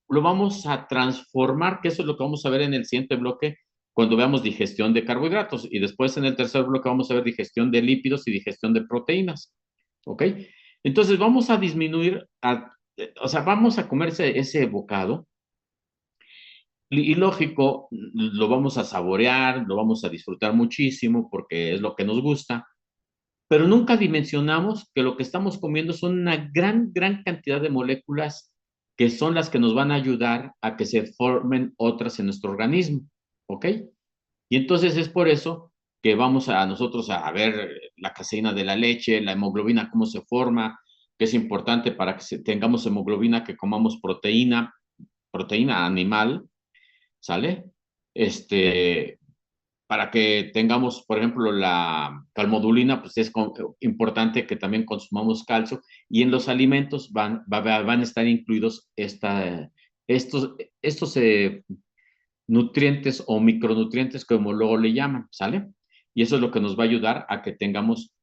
lo vamos a transformar, que eso es lo que vamos a ver en el siguiente bloque, cuando veamos digestión de carbohidratos. Y después en el tercer bloque vamos a ver digestión de lípidos y digestión de proteínas, ¿ok? Entonces vamos a disminuir, o sea, vamos a comer ese bocado y lógico, lo vamos a saborear, lo vamos a disfrutar muchísimo porque es lo que nos gusta, pero nunca dimensionamos que lo que estamos comiendo son una gran cantidad de moléculas que son las que nos van a ayudar a que se formen otras en nuestro organismo, ¿ok? Y entonces es por eso que vamos a nosotros a ver la caseína de la leche, la hemoglobina, cómo se forma, que es importante para que tengamos hemoglobina, que comamos proteína animal, ¿sale? Para que tengamos, por ejemplo, la calmodulina, pues es importante que también consumamos calcio y en los alimentos van a estar incluidos estos nutrientes o micronutrientes, como luego le llaman, ¿sale? Y eso es lo que nos va a ayudar a que tengamos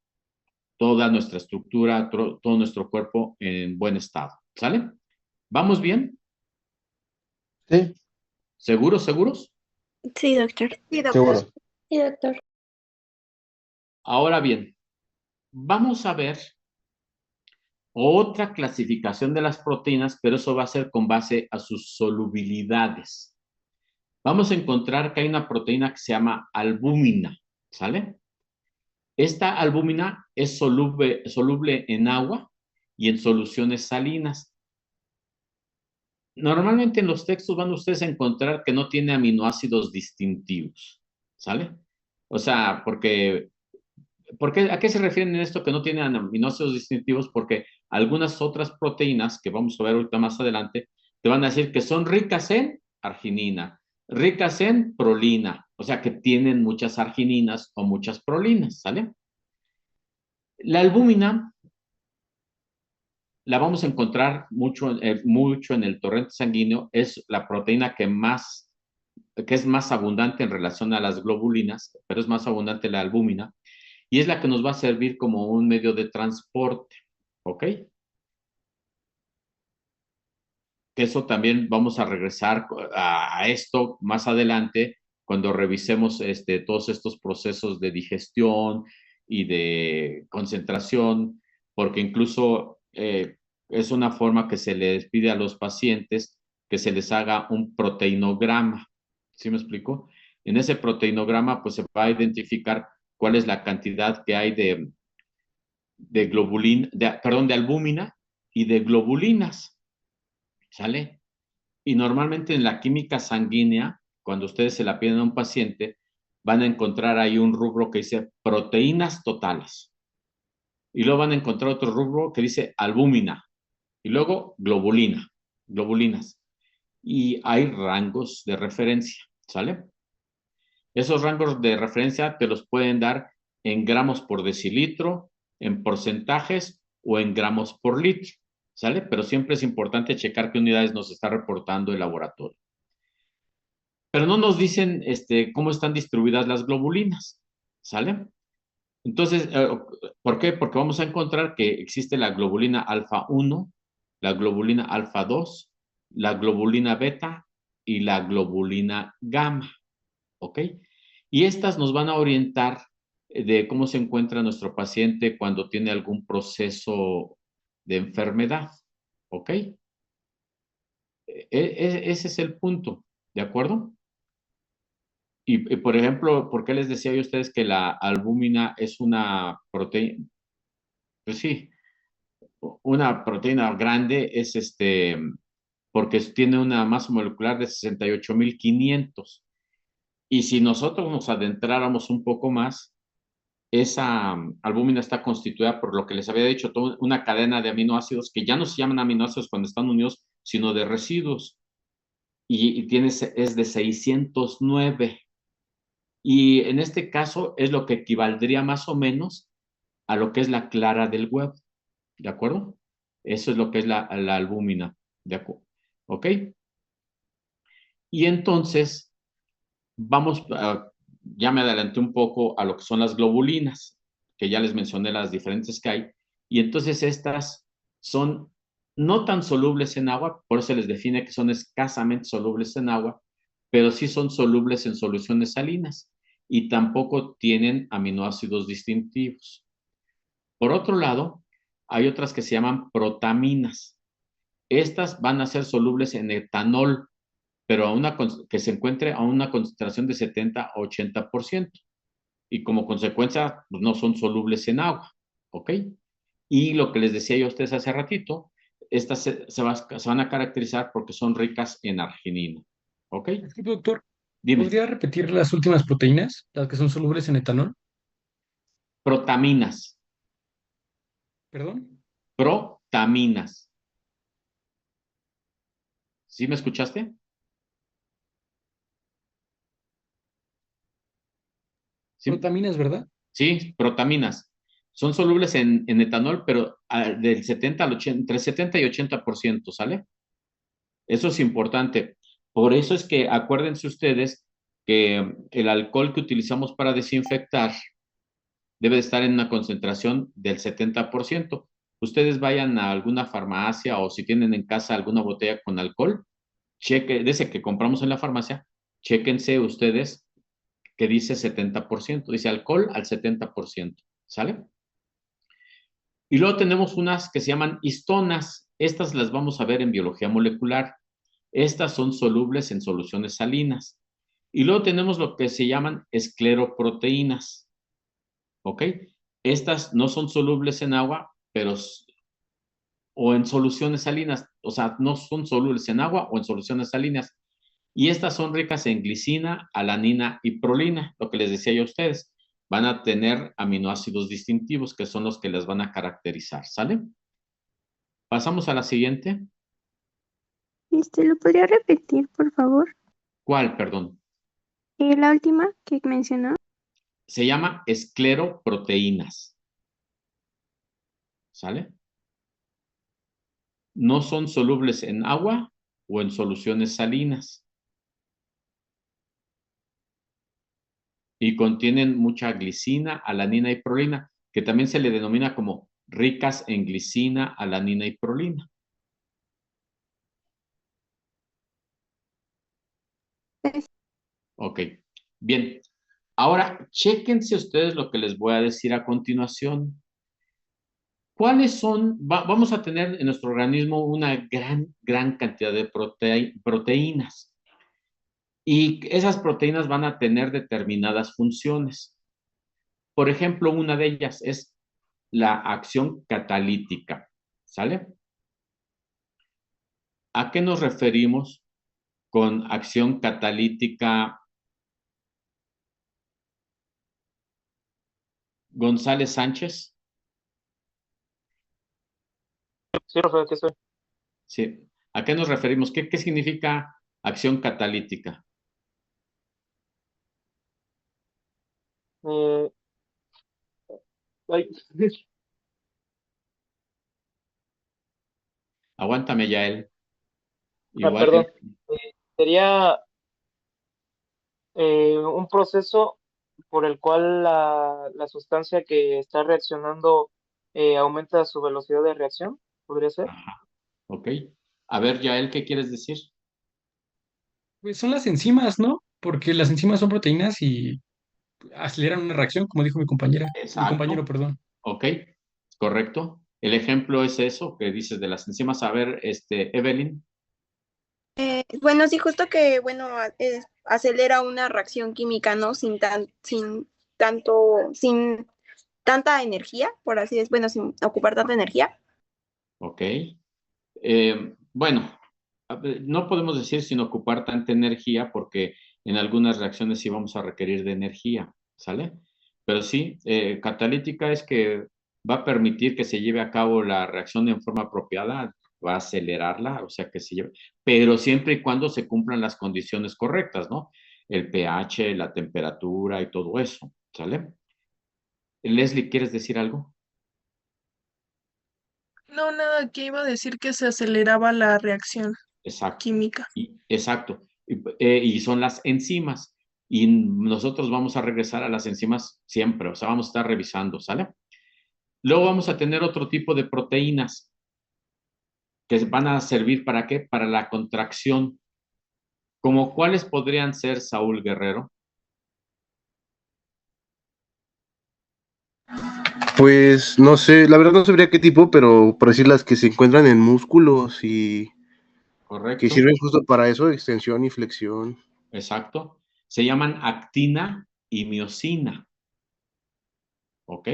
toda nuestra estructura, todo nuestro cuerpo en buen estado, ¿sale? ¿Vamos bien? Sí, ¿Seguros, seguros? Sí, doctor. Sí, doctor. seguro. Sí, doctor. Ahora bien, vamos a ver otra clasificación de las proteínas, pero eso va a ser con base a sus solubilidades. Vamos a encontrar que hay una proteína que se llama albúmina, ¿sale? Esta albúmina es soluble en agua y en soluciones salinas. Normalmente en los textos van ustedes a encontrar que no tiene aminoácidos distintivos, ¿sale? O sea, ¿a qué se refieren en esto que no tienen aminoácidos distintivos? Porque algunas otras proteínas que vamos a ver ahorita más adelante te van a decir que son ricas en arginina, ricas en prolina, o sea que tienen muchas argininas o muchas prolinas, ¿sale? La albúmina la vamos a encontrar mucho en el torrente sanguíneo, es la proteína que es más abundante en relación a las globulinas, pero es más abundante la albúmina, y es la que nos va a servir como un medio de transporte, ¿ok? Que eso también vamos a regresar a esto más adelante cuando revisemos todos estos procesos de digestión y de concentración, porque incluso es una forma que se les pide a los pacientes que se les haga un proteinograma. ¿Sí me explico? En ese proteinograma pues se va a identificar cuál es la cantidad que hay de albúmina y de globulinas, ¿sale? Y normalmente en la química sanguínea, cuando ustedes se la piden a un paciente, van a encontrar ahí un rubro que dice proteínas totales. Y luego van a encontrar otro rubro que dice albúmina. Y luego globulinas. Y hay rangos de referencia, ¿sale? Esos rangos de referencia te los pueden dar en gramos por decilitro, en porcentajes o en gramos por litro, ¿sale? Pero siempre es importante checar qué unidades nos está reportando el laboratorio. Pero no nos dicen cómo están distribuidas las globulinas, ¿sale? Entonces, ¿por qué? Porque vamos a encontrar que existe la globulina alfa 1, la globulina alfa 2, la globulina beta y la globulina gamma, ¿ok? Y estas nos van a orientar de cómo se encuentra nuestro paciente cuando tiene algún proceso de enfermedad, ¿ok? Ese es el punto, ¿de acuerdo? Y, por ejemplo, ¿por qué les decía yo a ustedes que la albúmina es una proteína? Pues sí, una proteína grande es porque tiene una masa molecular de 68.500. Y si nosotros nos adentráramos un poco más, esa albúmina está constituida por lo que les había dicho, toda una cadena de aminoácidos que ya no se llaman aminoácidos cuando están unidos, sino de residuos. Y es de 609. Y en este caso es lo que equivaldría más o menos a lo que es la clara del huevo, ¿de acuerdo? Eso es lo que es la albúmina, ¿de acuerdo? ¿Ok? Y entonces vamos, ya me adelanté un poco a lo que son las globulinas, que ya les mencioné las diferentes que hay, y entonces estas son no tan solubles en agua, por eso se les define que son escasamente solubles en agua, pero sí son solubles en soluciones salinas y tampoco tienen aminoácidos distintivos. Por otro lado, hay otras que se llaman protaminas. Estas van a ser solubles en etanol, pero que se encuentre a una concentración de 70 a 80%. Y como consecuencia, pues no son solubles en agua, ¿ok? Y lo que les decía yo a ustedes hace ratito, estas se van a caracterizar porque son ricas en arginina, ¿ok? Disculpe, doctor, Dime, ¿podría repetir las últimas proteínas, las que son solubles en etanol? protaminas, ¿Perdón? protaminas. ¿Sí me escuchaste? ¿Sí? Protaminas, ¿verdad? Sí, protaminas. Son solubles en etanol, pero del 70 al 80, entre 70 y 80%, ¿sale? Eso es importante. Por eso es que acuérdense ustedes que el alcohol que utilizamos para desinfectar debe de estar en una concentración del 70%. Ustedes vayan a alguna farmacia o si tienen en casa alguna botella con alcohol, cheque, de ese que compramos en la farmacia, chéquense ustedes que dice 70%, dice alcohol al 70%, ¿sale? Y luego tenemos unas que se llaman histonas. Estas las vamos a ver en biología molecular. Estas son solubles en soluciones salinas. Y luego tenemos lo que se llaman escleroproteínas. ¿Ok? Estas no son solubles en agua, pero o en soluciones salinas, o sea, no son solubles en agua o en soluciones salinas. Y estas son ricas en glicina, alanina y prolina, lo que les decía yo a ustedes. Van a tener aminoácidos distintivos que son los que les van a caracterizar, ¿sale? Pasamos a la siguiente. ¿Lo podría repetir, por favor? ¿Cuál, perdón? La última que mencionó. Se llama escleroproteínas, ¿sale? No son solubles en agua o en soluciones salinas. Y contienen mucha glicina, alanina y prolina, que también se le denomina como ricas en glicina, alanina y prolina. Ok, bien. Ahora, chéquense ustedes lo que les voy a decir a continuación. ¿Cuáles son? Vamos a tener en nuestro organismo una gran cantidad de proteínas. Y esas proteínas van a tener determinadas funciones. Por ejemplo, una de ellas es la acción catalítica, ¿sale? ¿A qué nos referimos con acción catalítica? González Sánchez. Sí, profe, ¿qué soy? Sí. ¿A qué nos referimos? ¿Qué significa acción catalítica? Eh, ay, Aguántame, Yael. Igual perdón. Sería un proceso por el cual la sustancia que está reaccionando aumenta su velocidad de reacción, ¿podría ser? ok. A ver, Yael, ¿qué quieres decir? Pues son las enzimas, ¿no? Porque las enzimas son proteínas y aceleran una reacción, como dijo mi compañera, mi compañero, Exacto. perdón. Ok, correcto. El ejemplo es eso que dices de las enzimas. A ver, Evelyn. Bueno, sí, justo que, bueno, acelera una reacción química, ¿no? Sin tanta energía, por así decirlo, bueno, sin ocupar tanta energía. Ok. Bueno, no podemos decir sin ocupar tanta energía porque en algunas reacciones sí vamos a requerir de energía, ¿sale? Pero sí, catalítica es que va a permitir que se lleve a cabo la reacción en forma apropiada, va a acelerarla, o sea que se lleve, pero siempre y cuando se cumplan las condiciones correctas, ¿no? El pH, la temperatura y todo eso, ¿sale? Leslie, ¿quieres decir algo? No, nada, que iba a decir que se aceleraba la reacción Exacto. química. Exacto. y son las enzimas. Y nosotros vamos a regresar a las enzimas siempre, o sea, vamos a estar revisando, ¿sale? Luego vamos a tener otro tipo de proteínas que van a servir ¿para qué? Para la contracción. ¿Como cuáles podrían ser, Saúl Guerrero? Pues no sé, la verdad no sabría qué tipo, pero por decir las que se encuentran en músculos y que Correcto. sirven justo para eso, extensión y flexión. Exacto. Se llaman actina y miosina. ¿Ok?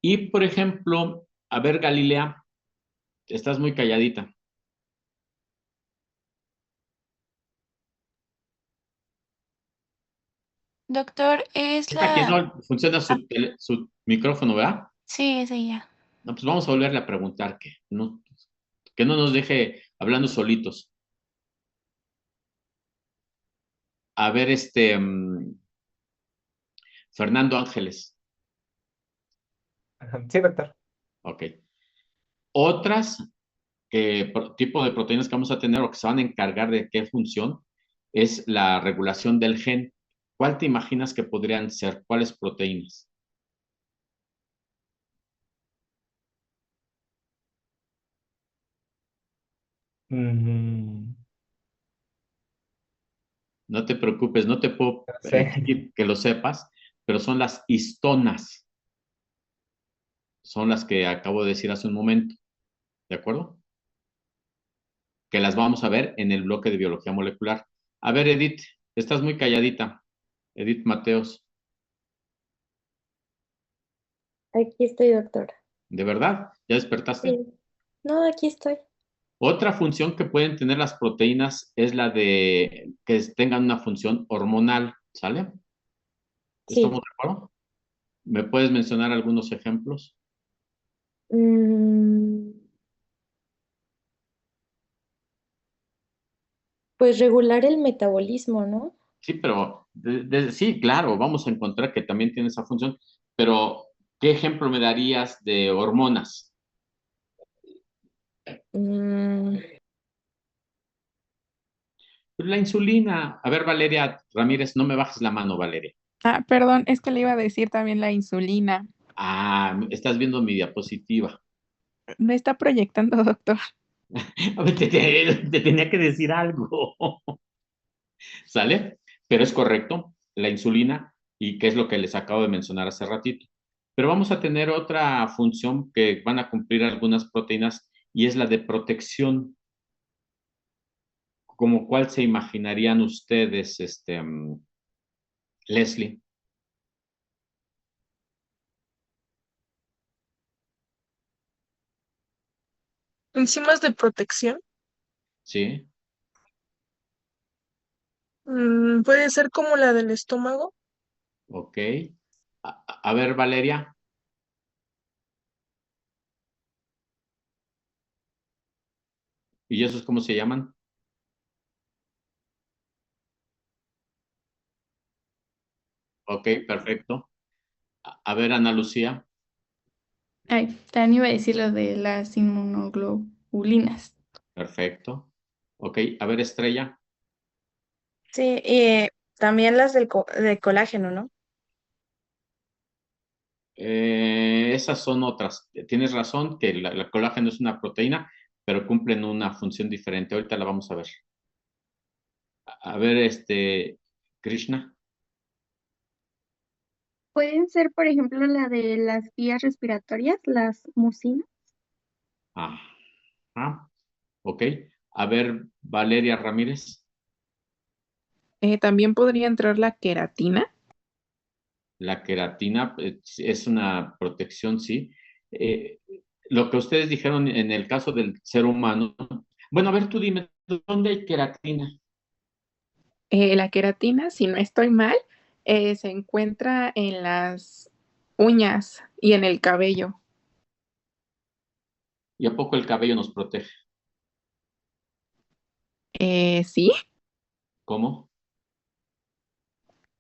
Y, por ejemplo, a ver, Galilea, estás muy calladita. Doctor, es Esta que la... no funciona su micrófono, ¿verdad? Sí, es ella. No, pues vamos a volverle a preguntar que no nos deje hablando solitos. A ver, Fernando Ángeles. Sí, doctor. Ok. Otras tipo de proteínas que vamos a tener o que se van a encargar de qué función es la regulación del gen. ¿Cuál te imaginas que podrían ser? ¿Cuáles proteínas? Mm, No te preocupes, no te puedo no sé. exigir que lo sepas, pero son las histonas. Son las que acabo de decir hace un momento. ¿De acuerdo? Que las vamos a ver en el bloque de biología molecular. A ver, Edith, estás muy calladita. Edith Mateos, Aquí estoy, doctora. ¿de verdad? ¿Ya despertaste? Sí. No, aquí estoy. Otra función que pueden tener las proteínas es la de que tengan una función hormonal, ¿sale? ¿Estamos Sí. de acuerdo? ¿Me puedes mencionar algunos ejemplos? Mm, pues regular el metabolismo, ¿no? Sí, pero sí, claro, vamos a encontrar que también tiene esa función, pero ¿qué ejemplo me darías de hormonas? Mm, Pues la insulina. A ver, Valeria Ramírez, no me bajes la mano, Valeria. Ah, perdón, es que le iba a decir también la insulina. Ah, estás viendo mi diapositiva. Me está proyectando, doctor. A ver, te tenía que decir algo. ¿Sale? Pero es correcto, la insulina, y que es lo que les acabo de mencionar hace ratito. Pero vamos a tener otra función que van a cumplir algunas proteínas y es la de protección. ¿Como cuál se imaginarían ustedes, Leslie? Enzimas de protección. ¿Sí? Puede ser como la del estómago. Ok. A ver, Valeria. ¿Y esos cómo se llaman? Ok, perfecto. A ver, Ana Lucía. Ay, también iba a decir lo de las inmunoglobulinas. Perfecto. Ok, a ver, Estrella. Sí, y también las del colágeno, ¿no? Esas son otras. Tienes razón que el colágeno es una proteína, pero cumplen una función diferente. Ahorita la vamos a ver. A ver, Krishna. Pueden ser, por ejemplo, la de las vías respiratorias, las mucinas. Ajá. Ok. A ver, Valeria Ramírez. También podría entrar la queratina. La queratina es una protección, sí. Lo que ustedes dijeron en el caso del ser humano. Bueno, a ver, tú dime, ¿dónde hay queratina? La queratina, si no estoy mal, se encuentra en las uñas y en el cabello. ¿Y a poco el cabello nos protege? Sí, ¿Cómo?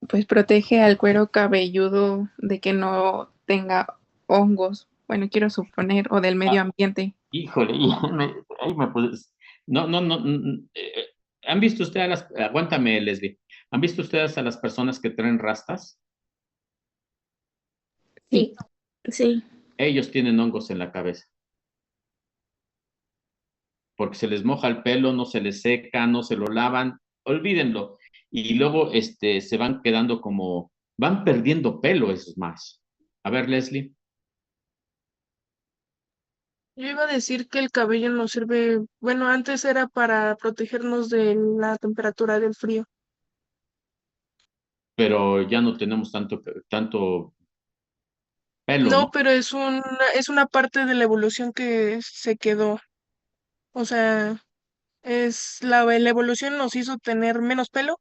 pues protege al cuero cabelludo de que no tenga hongos. Bueno, quiero suponer, o del medio ambiente. Híjole, ahí me no, ¿Han visto ustedes a las, aguántame, Leslie, ¿han visto ustedes a las personas que traen rastas? Sí. Sí. Ellos tienen hongos en la cabeza. Porque se les moja el pelo, no se les seca, no se lo lavan, olvídenlo. Y luego se van quedando como, van perdiendo pelo esos más. A ver, Leslie. Yo iba a decir que el cabello nos sirve, bueno, antes era para protegernos de la temperatura del frío. Pero ya no tenemos tanto pelo, No, ¿no? pero es una parte de la evolución que se quedó. O sea, la evolución nos hizo tener menos pelo,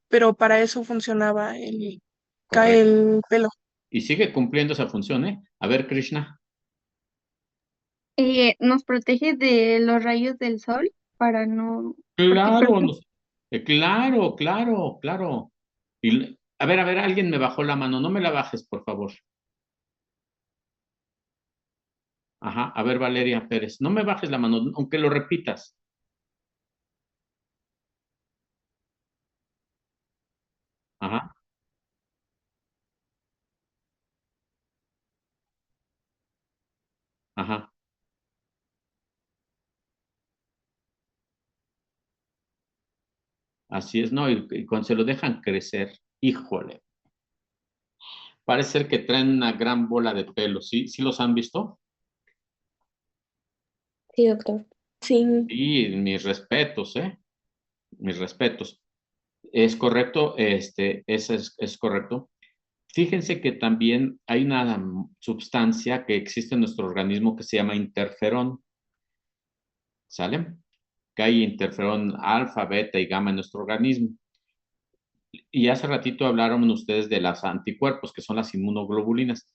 pero para eso funcionaba cae Correcto. el pelo. Y sigue cumpliendo esa función, ¿eh? A ver, Krishna. Nos protege de los rayos del sol para no, porque creo Claro, que claro, claro, claro. A ver, alguien me bajó la mano, no me la bajes, por favor. Ajá, a ver, Valeria Pérez, no me bajes la mano, aunque lo repitas. Ajá, ajá, así es, ¿no? Y cuando se lo dejan crecer, híjole, parece ser que traen una gran bola de pelo, ¿sí? ¿Sí los han visto? Sí, doctor. Sí. Y mis respetos, ¿eh? Mis respetos. Es correcto, es correcto. Fíjense que también hay una sustancia que existe en nuestro organismo que se llama interferón, ¿sale? Que hay interferón alfa, beta y gamma en nuestro organismo. Y hace ratito hablaron ustedes de las anticuerpos, que son las inmunoglobulinas.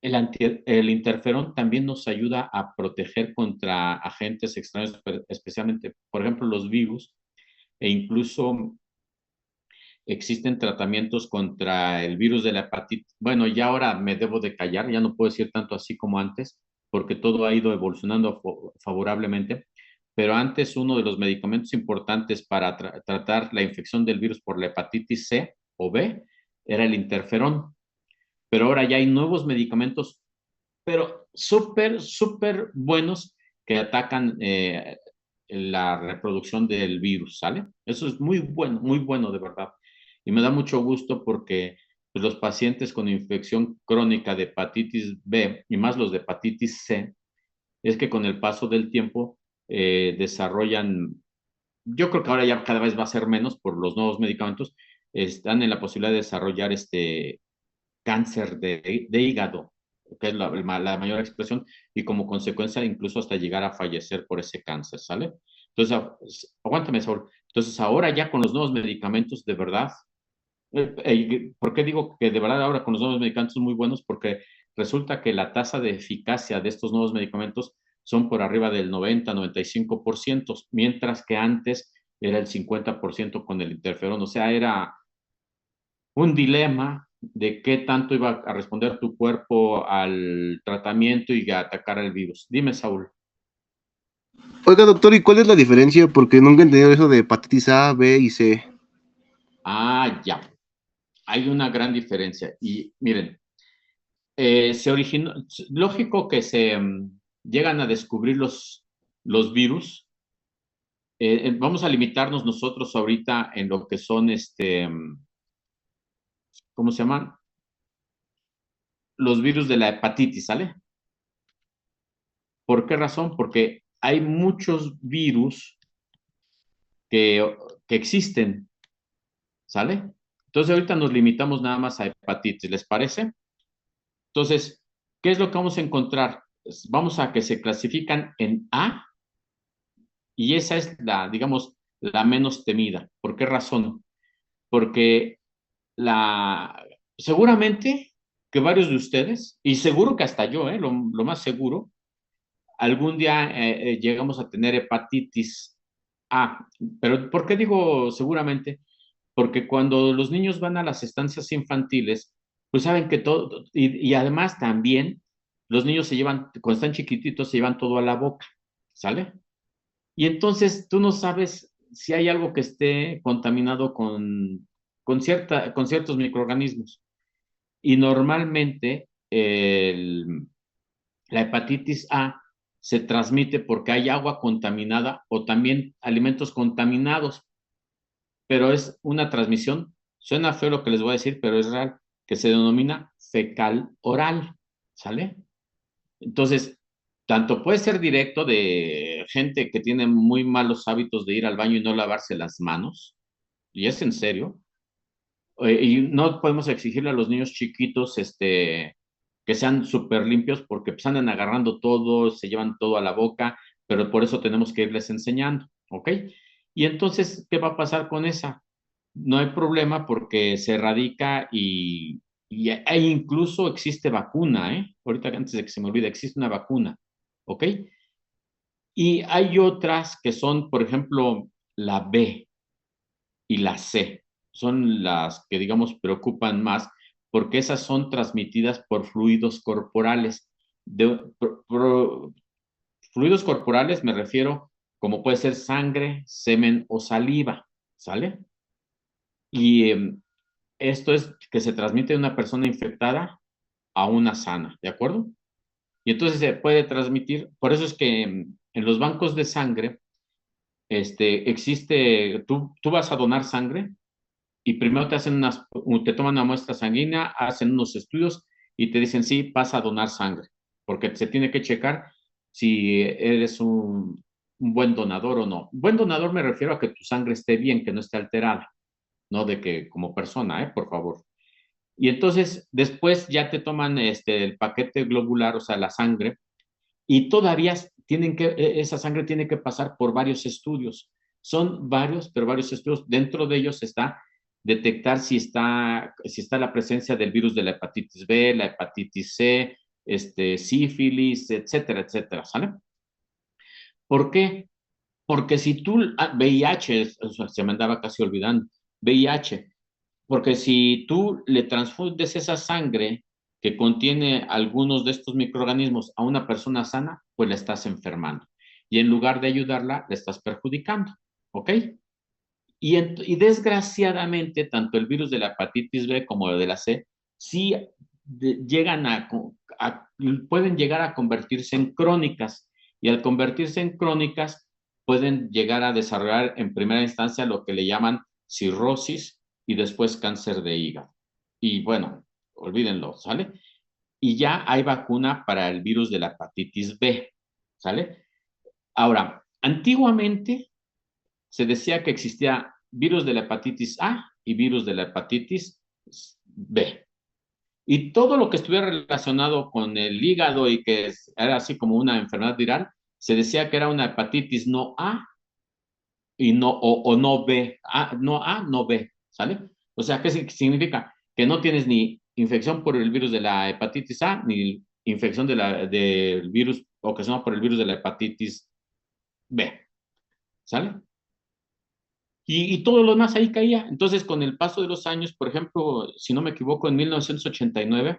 El interferón también nos ayuda a proteger contra agentes extraños, especialmente, por ejemplo, los virus, e incluso existen tratamientos contra el virus de la hepatitis. Bueno, ya ahora me debo de callar, ya no puedo decir tanto así como antes, porque todo ha ido evolucionando favorablemente. Pero antes uno de los medicamentos importantes para tratar la infección del virus por la hepatitis C o B era el interferón. Pero ahora ya hay nuevos medicamentos, pero súper buenos que atacan la reproducción del virus, ¿sale? Eso es muy bueno de verdad. Y me da mucho gusto porque pues, los pacientes con infección crónica de hepatitis B y más los de hepatitis C, es que con el paso del tiempo desarrollan, yo creo que ahora ya cada vez va a ser menos por los nuevos medicamentos, están en la posibilidad de desarrollar cáncer de hígado, que es la mayor expresión, y como consecuencia incluso hasta llegar a fallecer por ese cáncer, ¿sale? Entonces, aguántame, Saúl. Entonces, ahora ya con los nuevos medicamentos, de verdad, ¿por qué digo que de verdad ahora con los nuevos medicamentos son muy buenos? Porque resulta que la tasa de eficacia de estos nuevos medicamentos son por arriba del 90-95%, mientras que antes era el 50% con el interferón. O sea, era un dilema de qué tanto iba a responder tu cuerpo al tratamiento y a atacar al virus. Dime, Saúl. Oiga, doctor, ¿y cuál es la diferencia? Porque nunca he entendido eso de hepatitis A, B y C. Ah, ya. Hay una gran diferencia. Y miren, se originó, lógico que se llegan a descubrir los virus. Vamos a limitarnos nosotros ahorita en lo que son ¿cómo se llaman? Los virus de la hepatitis, ¿sale? ¿Por qué razón? Porque hay muchos virus que existen, ¿sale? Entonces ahorita nos limitamos nada más a hepatitis, ¿les parece? Entonces, ¿qué es lo que vamos a encontrar? Vamos a que se clasifican en A y esa es digamos, la menos temida. ¿Por qué razón? Porque seguramente que varios de ustedes, y seguro que hasta yo, lo más seguro, algún día llegamos a tener hepatitis A. Pero ¿por qué digo seguramente? Porque cuando los niños van a las estancias infantiles, pues saben que todo, y además también los niños se llevan, cuando están chiquititos, se llevan todo a la boca, ¿sale? Y entonces tú no sabes si hay algo que esté contaminado con ciertos microorganismos. Y normalmente la hepatitis A se transmite porque hay agua contaminada o también alimentos contaminados, pero es una transmisión, suena feo lo que les voy a decir, pero es real, que se denomina fecal oral, ¿sale? Entonces, tanto puede ser directo de gente que tiene muy malos hábitos de ir al baño y no lavarse las manos, y es en serio, y no podemos exigirle a los niños chiquitos que sean súper limpios porque pues andan agarrando todo, se llevan todo a la boca, pero por eso tenemos que irles enseñando, ¿ok? Y entonces, ¿qué va a pasar con esa? No hay problema porque se erradica e incluso existe vacuna, ¿eh? Ahorita antes de que se me olvide, existe una vacuna, ¿ok? Y hay otras que son, por ejemplo, la B y la C. Son las que, digamos, preocupan más porque esas son transmitidas por fluidos corporales. Fluidos corporales me refiero como puede ser sangre, semen o saliva, ¿sale? Y esto es que se transmite de una persona infectada a una sana, ¿de acuerdo? Y entonces se puede transmitir, por eso es que en los bancos de sangre, tú vas a donar sangre y primero te toman una muestra sanguínea, hacen unos estudios y te dicen, sí, vas a donar sangre, porque se tiene que checar si eres un buen donador o no. Buen donador me refiero a que tu sangre esté bien, que no esté alterada, no de que como persona, por favor. Y entonces después ya te toman el paquete globular, o sea, la sangre, y todavía esa sangre tiene que pasar por varios estudios. Son varios, pero varios estudios. Dentro de ellos está detectar si está la presencia del virus de la hepatitis B, la hepatitis C, sífilis, etcétera, etcétera, ¿sale? ¿Por qué? Porque si tú, VIH, se me andaba casi olvidando, VIH, porque si tú le transfundes esa sangre que contiene algunos de estos microorganismos a una persona sana, pues la estás enfermando. Y en lugar de ayudarla, la estás perjudicando. ¿Ok? Y desgraciadamente, tanto el virus de la hepatitis B como el de la C, sí llegan pueden llegar a convertirse en crónicas. Y al convertirse en crónicas, pueden llegar a desarrollar en primera instancia lo que le llaman cirrosis y después cáncer de hígado. Y bueno, olvídenlo, ¿sale? Y ya hay vacuna para el virus de la hepatitis B, ¿sale? Ahora, antiguamente se decía que existía virus de la hepatitis A y virus de la hepatitis B. Y todo lo que estuviera relacionado con el hígado y que era así como una enfermedad viral, se decía que era una hepatitis no A y no B. No A, no B, ¿sale? O sea, ¿qué significa? Que no tienes ni infección por el virus de la hepatitis A, ni infección del virus ocasionado por el virus de la hepatitis B, ¿sale? Y todo lo demás ahí caía. Entonces, con el paso de los años, por ejemplo, si no me equivoco, en 1989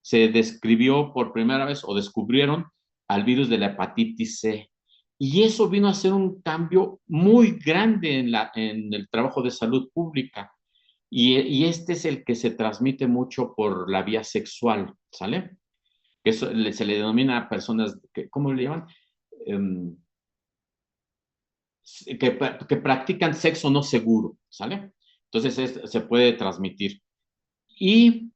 se describió por primera vez o descubrieron al virus de la hepatitis C. Y eso vino a ser un cambio muy grande en el trabajo de salud pública. Y este es el que se transmite mucho por la vía sexual, ¿sale? Eso se le denomina a personas, ¿cómo le llaman? Que practican sexo no seguro, ¿sale? Entonces se puede transmitir. Y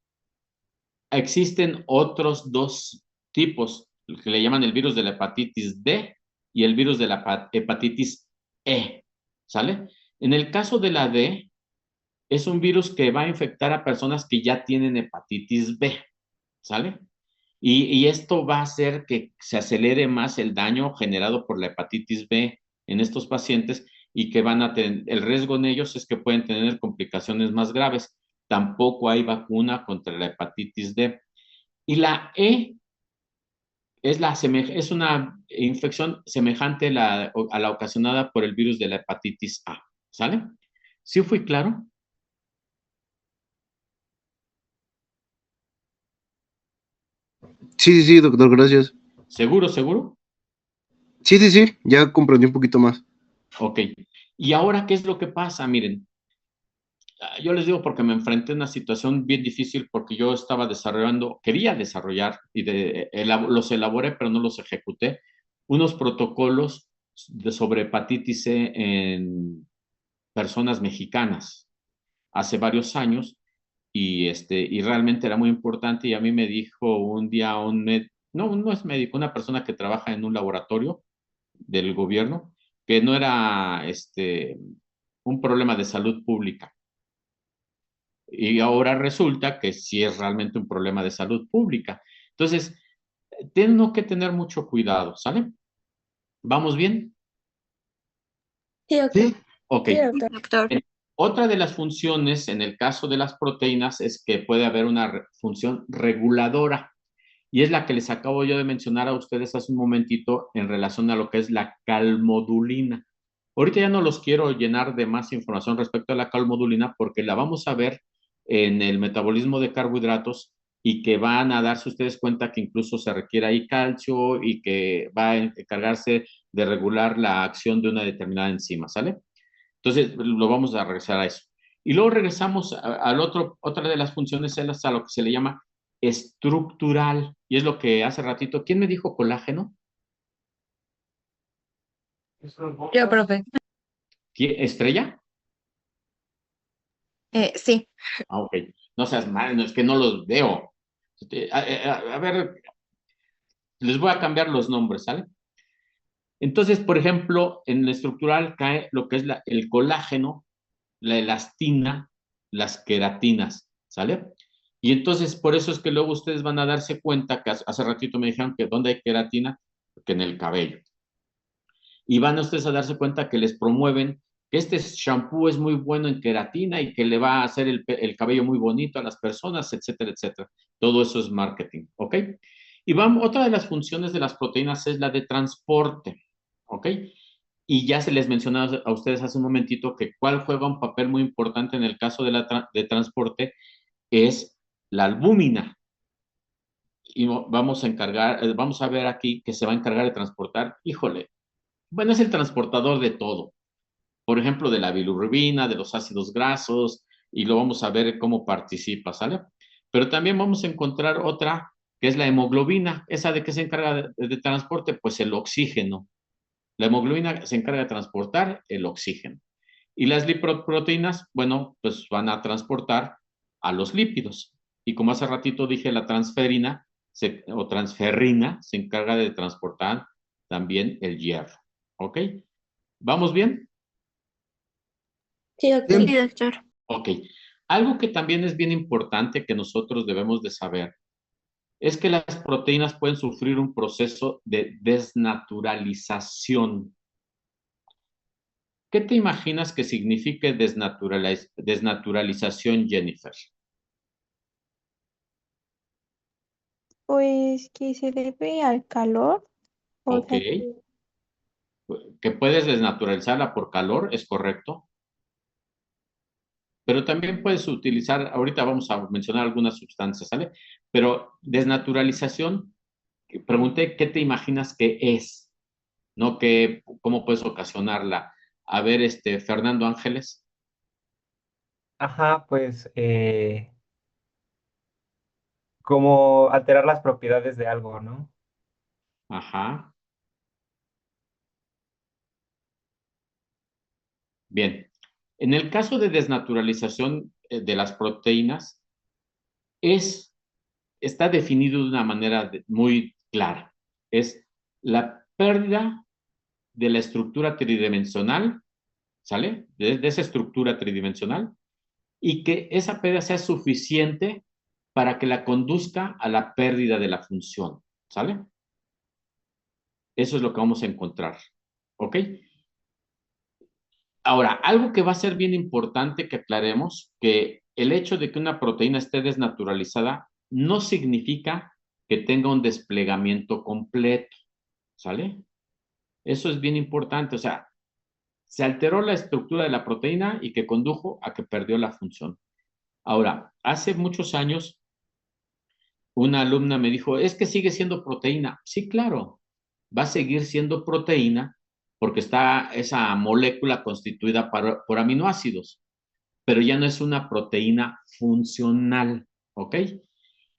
existen otros dos tipos, que le llaman el virus de la hepatitis D y el virus de la hepatitis E, ¿sale? En el caso de la D, es un virus que va a infectar a personas que ya tienen hepatitis B, ¿sale? Y esto va a hacer que se acelere más el daño generado por la hepatitis B en estos pacientes y que van a tener, el riesgo en ellos es que pueden tener complicaciones más graves. Tampoco hay vacuna contra la hepatitis D. Y la E es una infección semejante a la ocasionada por el virus de la hepatitis A. ¿Sale? ¿Sí fui claro? Sí, sí, sí, doctor, gracias. ¿Seguro, seguro? Sí, sí, sí, ya comprendí un poquito más. Ok. Y ahora, ¿qué es lo que pasa? Miren, yo les digo porque me enfrenté a una situación bien difícil porque yo estaba desarrollando, quería desarrollar y los elaboré, pero no los ejecuté, unos protocolos sobre hepatitis C en personas mexicanas hace varios años y realmente era muy importante y a mí me dijo un día no es médico, una persona que trabaja en un laboratorio del gobierno, que no era un problema de salud pública. Y ahora resulta que sí es realmente un problema de salud pública. Entonces, tengo que tener mucho cuidado, ¿sale? ¿Vamos bien? Sí, doctor. Ok. Sí, doctor. Otra de las funciones en el caso de las proteínas es que puede haber una función reguladora y es la que les acabo yo de mencionar a ustedes hace un momentito en relación a lo que es la calmodulina. Ahorita ya no los quiero llenar de más información respecto a la calmodulina porque la vamos a ver en el metabolismo de carbohidratos y que van a darse ustedes cuenta que incluso se requiere ahí calcio y que va a encargarse de regular la acción de una determinada enzima, ¿sale? Entonces, lo vamos a regresar a eso. Y luego regresamos otra de las funciones es a lo que se le llama estructural, y es lo que hace ratito, ¿quién me dijo colágeno? Yo, profe. ¿Estrella? Sí. Ah, ok. No seas mal, no, es que no los veo. A ver, les voy a cambiar los nombres, ¿sale? Entonces, por ejemplo, en el estructural cae lo que es el colágeno, la elastina, las queratinas, ¿sale? Y entonces, por eso es que luego ustedes van a darse cuenta que hace ratito me dijeron que ¿dónde hay queratina? Que en el cabello. Y van ustedes a darse cuenta que les promueven que este shampoo es muy bueno en queratina y que le va a hacer el cabello muy bonito a las personas, etcétera, etcétera. Todo eso es marketing, ¿ok? Y otra de las funciones de las proteínas es la de transporte, ¿ok? Y ya se les mencionó a ustedes hace un momentito que cuál juega un papel muy importante en el caso de transporte es la albúmina. Y vamos a ver aquí que se va a encargar de transportar, híjole, bueno, es el transportador de todo. Por ejemplo, de la bilirrubina, de los ácidos grasos, y lo vamos a ver cómo participa, ¿sale? Pero también vamos a encontrar otra, que es la hemoglobina. ¿Esa de qué se encarga de transporte? Pues el oxígeno. La hemoglobina se encarga de transportar el oxígeno. Y las lipoproteínas, bueno, pues van a transportar a los lípidos. Y como hace ratito dije, la transferina o transferrina se encarga de transportar también el hierro. ¿Ok? ¿Vamos bien? Sí, doctor. Sí, doctor. Ok. Algo que también es bien importante que nosotros debemos de saber es que las proteínas pueden sufrir un proceso de desnaturalización. ¿Qué te imaginas que signifique desnaturalización, Jennifer? Pues que se debe al calor, o Ok. sea, Que puedes desnaturalizarla por calor, es correcto. Pero también puedes utilizar, ahorita vamos a mencionar algunas sustancias, ¿sale? Pero desnaturalización, pregunté, ¿qué te imaginas que es? ¿No? ¿Cómo puedes ocasionarla? A ver, Fernando Ángeles. Ajá, pues como alterar las propiedades de algo, ¿no? Ajá. Bien. En el caso de desnaturalización de las proteínas, está definido de una manera muy clara. Es la pérdida de la estructura tridimensional, ¿sale? De esa estructura tridimensional, y que esa pérdida sea suficiente para que la conduzca a la pérdida de la función, ¿sale? Eso es lo que vamos a encontrar, ¿ok? Ahora, algo que va a ser bien importante que aclaremos, que el hecho de que una proteína esté desnaturalizada no significa que tenga un desplegamiento completo, ¿sale? Eso es bien importante, o sea, se alteró la estructura de la proteína y que condujo a que perdió la función. Ahora, hace muchos años, una alumna me dijo, es que sigue siendo proteína. Sí, claro, va a seguir siendo proteína porque está esa molécula constituida por aminoácidos, pero ya no es una proteína funcional, ¿ok?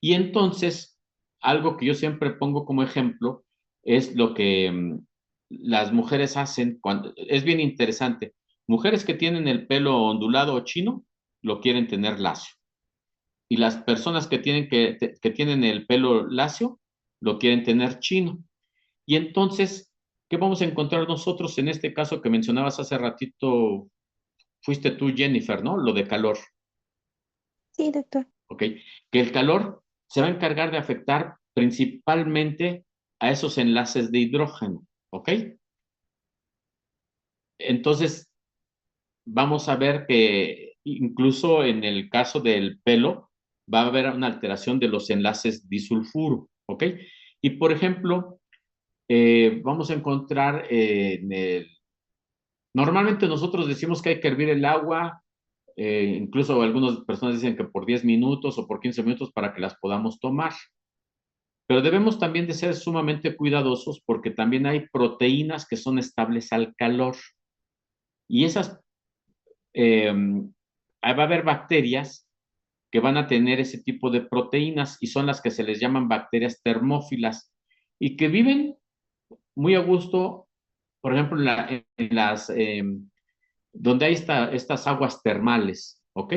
Y entonces, algo que yo siempre pongo como ejemplo es lo que las mujeres hacen cuando, es bien interesante. Mujeres que tienen el pelo ondulado o chino, lo quieren tener lacio. Y las personas que tienen el pelo lacio, lo quieren tener chino. Y entonces, ¿qué vamos a encontrar nosotros en este caso que mencionabas hace ratito? Fuiste tú, Jennifer, ¿no? Lo de calor. Sí, doctor. ¿Ok? Que el calor se va a encargar de afectar principalmente a esos enlaces de hidrógeno, ¿ok? Entonces, vamos a ver que incluso en el caso del pelo va a haber una alteración de los enlaces disulfuro, ¿ok? Y por ejemplo, vamos a encontrar normalmente nosotros decimos que hay que hervir el agua, incluso algunas personas dicen que por 10 minutos o por 15 minutos para que las podamos tomar. Pero debemos también de ser sumamente cuidadosos porque también hay proteínas que son estables al calor. Y esas, va a haber bacterias que van a tener ese tipo de proteínas y son las que se les llaman bacterias termófilas y que viven muy a gusto, por ejemplo, en las, donde hay estas aguas termales, ¿ok?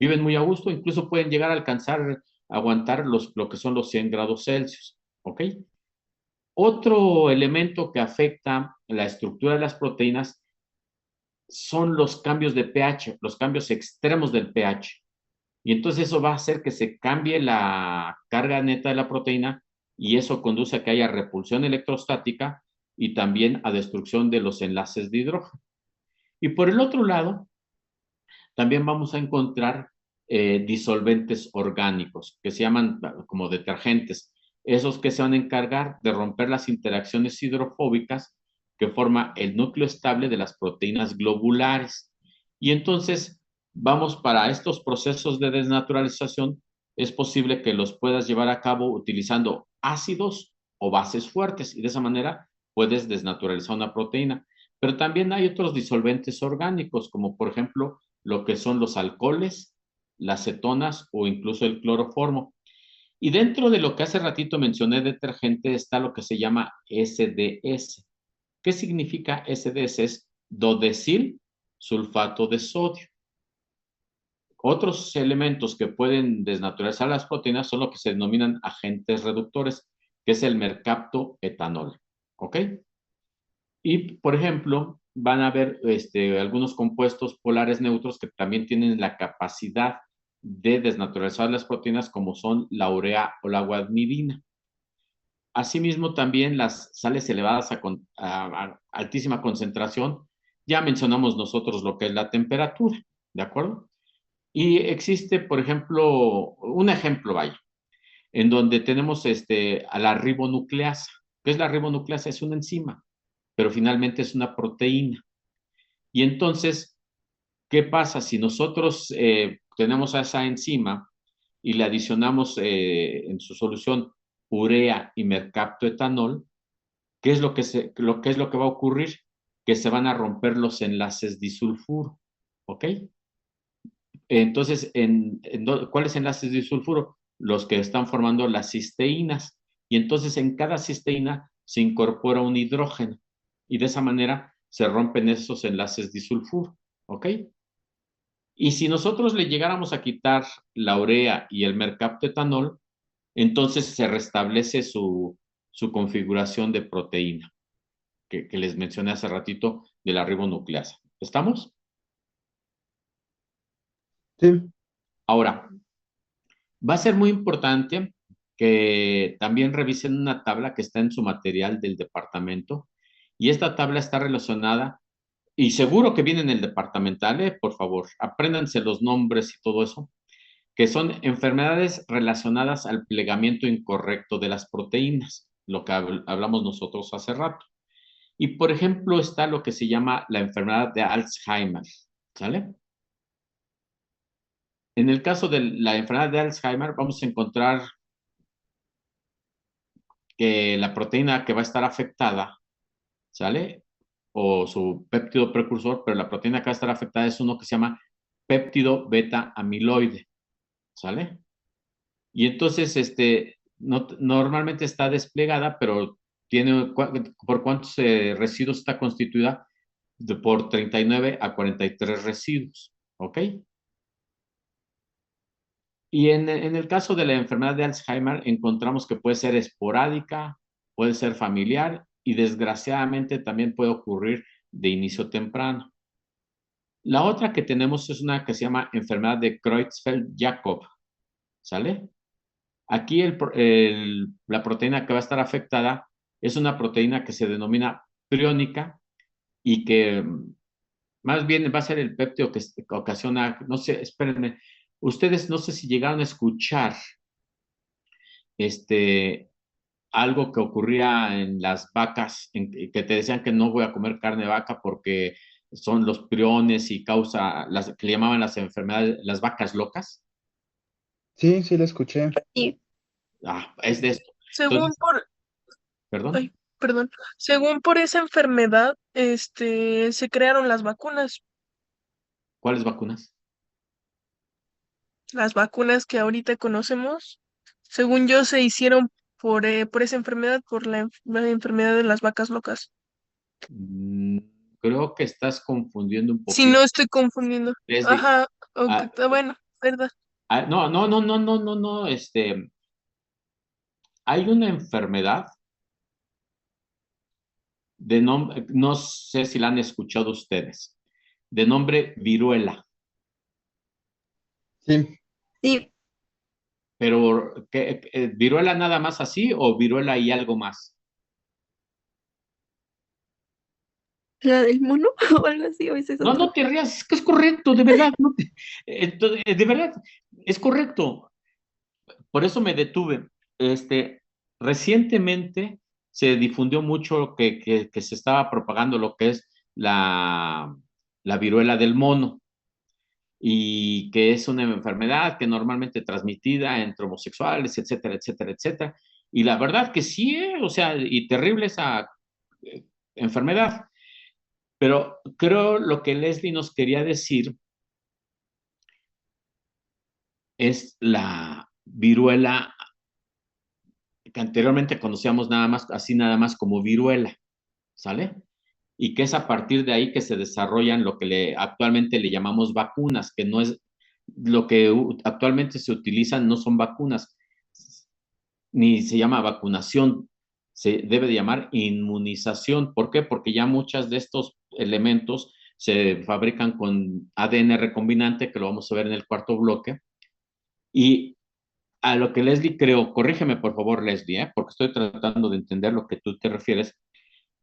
Viven muy a gusto, incluso pueden llegar a alcanzar, aguantar lo que son los 100 grados Celsius, ¿ok? Otro elemento que afecta la estructura de las proteínas son los cambios de pH, los cambios extremos del pH. Y entonces eso va a hacer que se cambie la carga neta de la proteína y eso conduce a que haya repulsión electrostática y también a destrucción de los enlaces de hidrógeno. Y por el otro lado, también vamos a encontrar disolventes orgánicos que se llaman como detergentes, esos que se van a encargar de romper las interacciones hidrofóbicas que forma el núcleo estable de las proteínas globulares. Y entonces vamos para estos procesos de desnaturalización, es posible que los puedas llevar a cabo utilizando ácidos o bases fuertes y de esa manera puedes desnaturalizar una proteína. Pero también hay otros disolventes orgánicos, como por ejemplo lo que son los alcoholes, las cetonas o incluso el cloroformo. Y dentro de lo que hace ratito mencioné detergente está lo que se llama SDS. ¿Qué significa SDS? Es dodecil sulfato de sodio. Otros elementos que pueden desnaturalizar las proteínas son lo que se denominan agentes reductores, que es el mercaptoetanol. ¿Ok? Y, por ejemplo, van a haber algunos compuestos polares neutros que también tienen la capacidad de desnaturalizar las proteínas, como son la urea o la guanidina. Asimismo, también las sales elevadas a altísima concentración, ya mencionamos nosotros lo que es la temperatura, ¿de acuerdo? Y existe, por ejemplo, un ejemplo, vaya, en donde tenemos a la ribonucleasa. ¿Qué es la ribonucleasa? Es una enzima, pero finalmente es una proteína. Y entonces, ¿qué pasa si nosotros tenemos a esa enzima y le adicionamos en su solución urea y mercaptoetanol? ¿Qué es lo que va a ocurrir? Que se van a romper los enlaces disulfuro, ¿ok? Entonces, ¿cuáles enlaces disulfuro? Los que están formando las cisteínas. Y entonces en cada cisteína se incorpora un hidrógeno. Y de esa manera se rompen esos enlaces disulfuro, ¿ok? Y si nosotros le llegáramos a quitar la urea y el mercaptoetanol, entonces se restablece su configuración de proteína, que les mencioné hace ratito de la ribonucleasa. ¿Estamos? Sí. Ahora, va a ser muy importante que también revisen una tabla que está en su material del departamento y esta tabla está relacionada y seguro que viene en el departamental, por favor, apréndanse los nombres y todo eso, que son enfermedades relacionadas al plegamiento incorrecto de las proteínas, lo que hablamos nosotros hace rato. Y por ejemplo está lo que se llama la enfermedad de Alzheimer, ¿sale? En el caso de la enfermedad de Alzheimer vamos a encontrar que la proteína que va a estar afectada, ¿sale? o su péptido precursor, pero la proteína que va a estar afectada es uno que se llama péptido beta amiloide, ¿sale? Y entonces, normalmente está desplegada, pero tiene, ¿por cuántos residuos está constituida? Por 39 a 43 residuos, ¿ok? Y en el caso de la enfermedad de Alzheimer, encontramos que puede ser esporádica, puede ser familiar y desgraciadamente también puede ocurrir de inicio temprano. La otra que tenemos es una que se llama enfermedad de Creutzfeldt-Jakob, ¿sale? Aquí la proteína que va a estar afectada es una proteína que se denomina priónica y que más bien va a ser el péptido que ocasiona, no sé, espérenme, ustedes no sé si llegaron a escuchar algo que ocurría en las vacas, que te decían que no voy a comer carne de vaca porque son los priones y causa las que le llamaban las enfermedades, las vacas locas. Sí, sí, lo escuché. Sí. Es de esto. Según por, ¿Perdón? ay, perdón, según por esa enfermedad, se crearon las vacunas. ¿Cuáles vacunas? Las vacunas que ahorita conocemos, según yo, se hicieron por esa enfermedad, por la enfermedad de las vacas locas. Creo que estás confundiendo un Si poquito. no estoy confundiendo. Leslie, Ajá, está bueno, verdad. no, hay una enfermedad de nombre, no sé si la han escuchado ustedes, de nombre viruela. Sí. Sí. Pero, ¿viruela nada más así o viruela y algo más? ¿La del mono o algo así? ¿O ese es No, otro? no te rías, es que es correcto, de verdad. De verdad, es correcto. Por eso me detuve. Recientemente se difundió mucho que se estaba propagando lo que es la viruela del mono y que es una enfermedad que normalmente transmitida entre homosexuales, etcétera, etcétera, etcétera. Y la verdad que sí, o sea, y terrible esa enfermedad. Pero creo lo que Leslie nos quería decir es la viruela que anteriormente conocíamos nada más, así nada más como viruela, ¿sale? Y que es a partir de ahí que se desarrollan lo que actualmente le llamamos vacunas, que no es lo que actualmente se utilizan, no son vacunas, ni se llama vacunación, se debe de llamar inmunización. ¿Por qué? Porque ya muchos de estos elementos se fabrican con ADN recombinante, que lo vamos a ver en el cuarto bloque, y a lo que Leslie creo, corrígeme por favor Leslie, porque estoy tratando de entender lo que tú te refieres,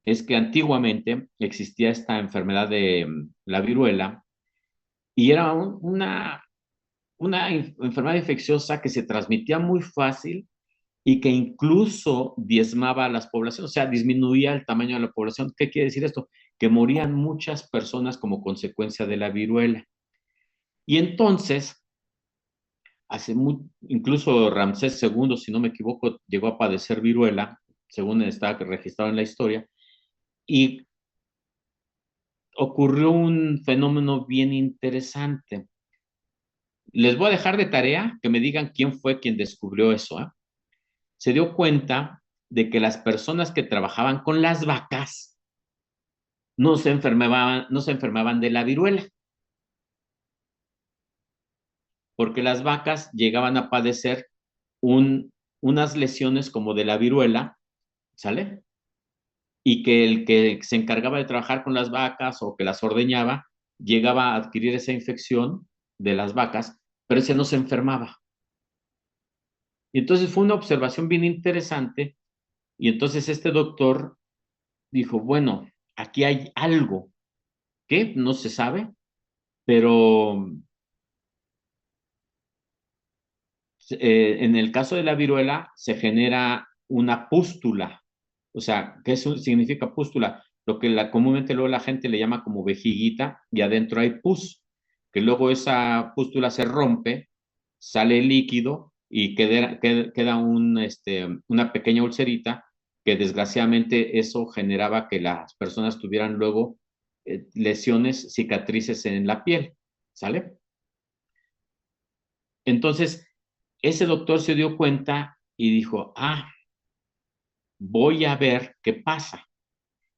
es que antiguamente existía esta enfermedad de la viruela y era una enfermedad infecciosa que se transmitía muy fácil y que incluso diezmaba a las poblaciones, o sea, disminuía el tamaño de la población. ¿Qué quiere decir esto? Que morían muchas personas como consecuencia de la viruela. Y entonces, incluso Ramsés II, si no me equivoco, llegó a padecer viruela, según está registrado en la historia, y ocurrió un fenómeno bien interesante. Les voy a dejar de tarea que me digan quién fue quien descubrió eso. Se dio cuenta de que las personas que trabajaban con las vacas no se enfermaban de la viruela, porque las vacas llegaban a padecer unas lesiones como de la viruela, ¿sale? Y que el que se encargaba de trabajar con las vacas o que las ordeñaba llegaba a adquirir esa infección de las vacas, pero ese no se enfermaba. Y entonces fue una observación bien interesante y entonces este doctor dijo, bueno, aquí hay algo que no se sabe, pero en el caso de la viruela se genera una pústula. O sea, ¿qué significa pústula? Lo que comúnmente luego la gente le llama como vejiguita y adentro hay pus, que luego esa pústula se rompe, sale líquido y queda una pequeña ulcerita que desgraciadamente eso generaba que las personas tuvieran luego lesiones, cicatrices en la piel, ¿sale? Entonces, ese doctor se dio cuenta y dijo, voy a ver qué pasa.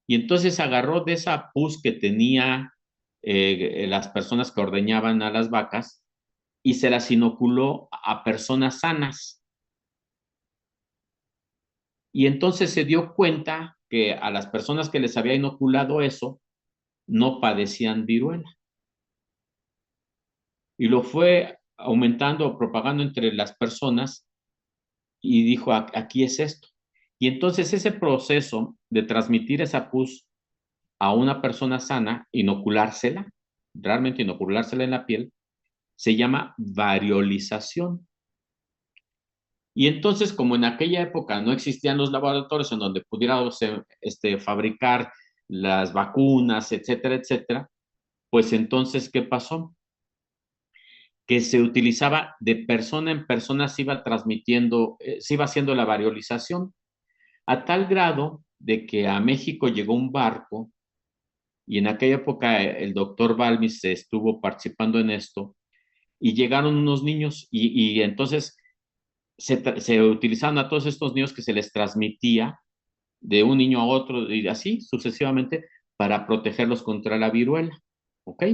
Y entonces agarró de esa pus que tenía las personas que ordeñaban a las vacas y se las inoculó a personas sanas. Y entonces se dio cuenta que a las personas que les había inoculado eso no padecían viruela. Y lo fue aumentando, propagando entre las personas y dijo, aquí es esto. Y entonces ese proceso de transmitir esa pus a una persona sana, inoculársela, realmente inoculársela en la piel, se llama variolización. Y entonces, como en aquella época no existían los laboratorios en donde pudiéramos fabricar las vacunas, etcétera, etcétera, pues entonces, ¿qué pasó? Que se utilizaba de persona en persona, se iba transmitiendo, se iba haciendo la variolización, a tal grado de que a México llegó un barco, y en aquella época el doctor Balmis estuvo participando en esto, y llegaron unos niños, y entonces se utilizaron a todos estos niños que se les transmitía de un niño a otro, y así sucesivamente, para protegerlos contra la viruela, ¿ok?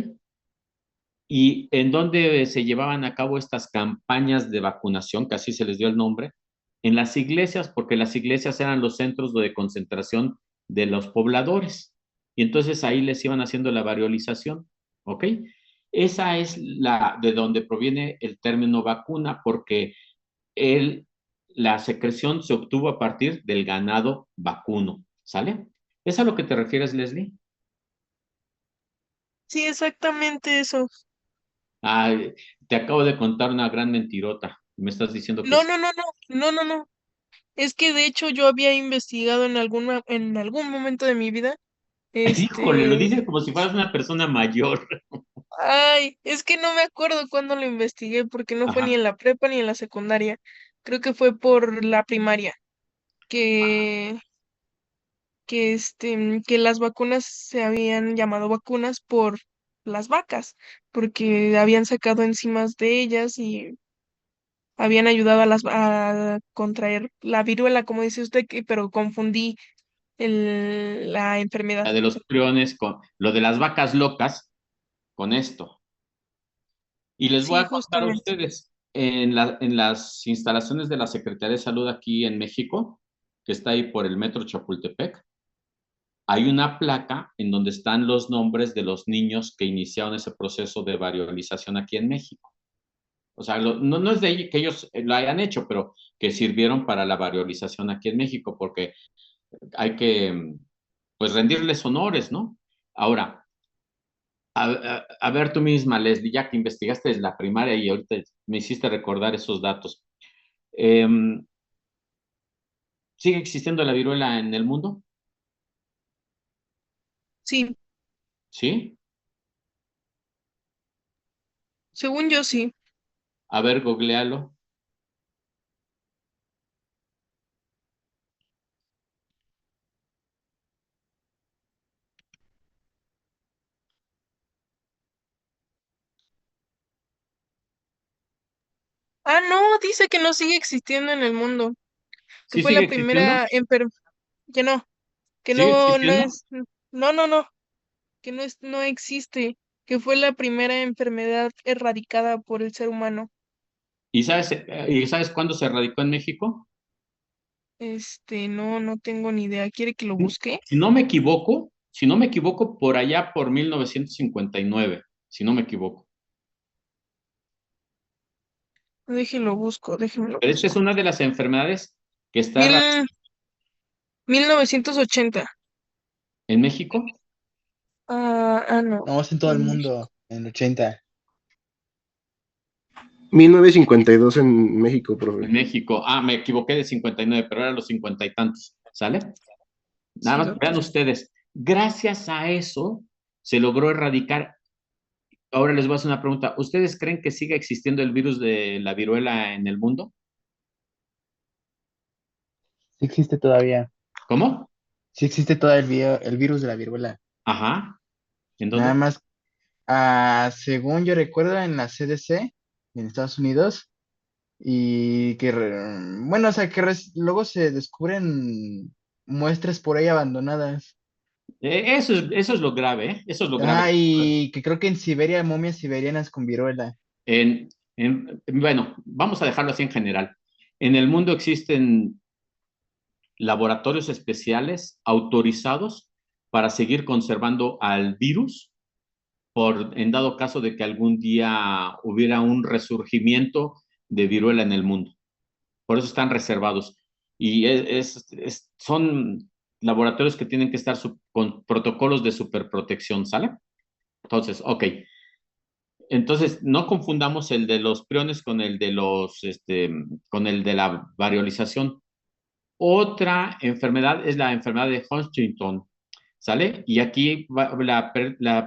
Y en donde se llevaban a cabo estas campañas de vacunación, que así se les dio el nombre, en las iglesias, porque las iglesias eran los centros de concentración de los pobladores. Y entonces ahí les iban haciendo la variolización, ¿ok? Esa es de donde proviene el término vacuna, porque la secreción se obtuvo a partir del ganado vacuno, ¿sale? ¿Es a lo que te refieres, Leslie? Sí, exactamente eso. Te acabo de contar una gran mentirota. Me estás diciendo que No, sí. no, no, no, no, no, no. Es que de hecho yo había investigado en algún momento de mi vida, Híjole, lo este, dices como si fueras una persona mayor. ay, es que no me acuerdo cuándo lo investigué porque no fue ni Ajá. en la prepa ni en la secundaria. Creo que fue por la primaria, que, que las vacunas se habían llamado vacunas por las vacas, porque habían sacado enzimas de ellas y habían ayudado a contraer la viruela, como dice usted, pero confundí la enfermedad. La de los priones, con lo de las vacas locas, con esto. Y les voy Sí, a contar a justamente. ustedes, en las instalaciones de la Secretaría de Salud aquí en México, que está ahí por el Metro Chapultepec, hay una placa en donde están los nombres de los niños que iniciaron ese proceso de variolización aquí en México. O sea, no es de ahí que ellos lo hayan hecho, pero que sirvieron para la variolización aquí en México, porque hay que, pues, rendirles honores, ¿no? Ahora, a ver tú misma, Leslie, ya que investigaste desde la primaria y ahorita me hiciste recordar esos datos. ¿Sigue existiendo la viruela en el mundo? Sí, ¿Sí? según yo sí. A ver, googlealo. Ah, no, dice que no sigue existiendo en el mundo, que ¿Sí fue sigue la existiendo? primera que no, que ¿Sigue no, no existiendo? es, no, no, no, que no es, no existe, que fue la primera enfermedad erradicada por el ser humano. ¿Y sabes cuándo se radicó en México? No, no tengo ni idea. ¿Quiere que lo busque? Si no me equivoco, por allá por 1959, si no me equivoco. Déjenlo busco, déjenlo Pero esta es busco. una de las enfermedades que está Mil, 1980. en México. No. No, es en todo el mundo, en 80. 1952 en México, profe. En México. Me equivoqué de 59, pero eran los 50 y tantos. ¿Sale? Nada Sí, más doctor. vean ustedes. Gracias a eso se logró erradicar. Ahora les voy a hacer una pregunta. ¿Ustedes creen que siga existiendo el virus de la viruela en el mundo? Sí existe todavía. ¿Cómo? Sí existe todavía el virus de la viruela. Ajá. ¿En Nada dónde? más, según yo recuerdo, en la CDC, en Estados Unidos, y que, bueno, o sea, que luego se descubren muestras por ahí abandonadas. Eso es lo grave, ¿eh? Eso es lo grave. Y que creo que en Siberia, momias siberianas con viruela. En, bueno, vamos a dejarlo así en general. En el mundo existen laboratorios especiales autorizados para seguir conservando al virus en dado caso de que algún día hubiera un resurgimiento de viruela en el mundo. Por eso están reservados. Y son laboratorios que tienen que estar con protocolos de superprotección, ¿sale? Entonces, ok. Entonces, no confundamos el de los priones con el de con el de la variolización. Otra enfermedad es la enfermedad de Huntington, ¿sale? Y aquí la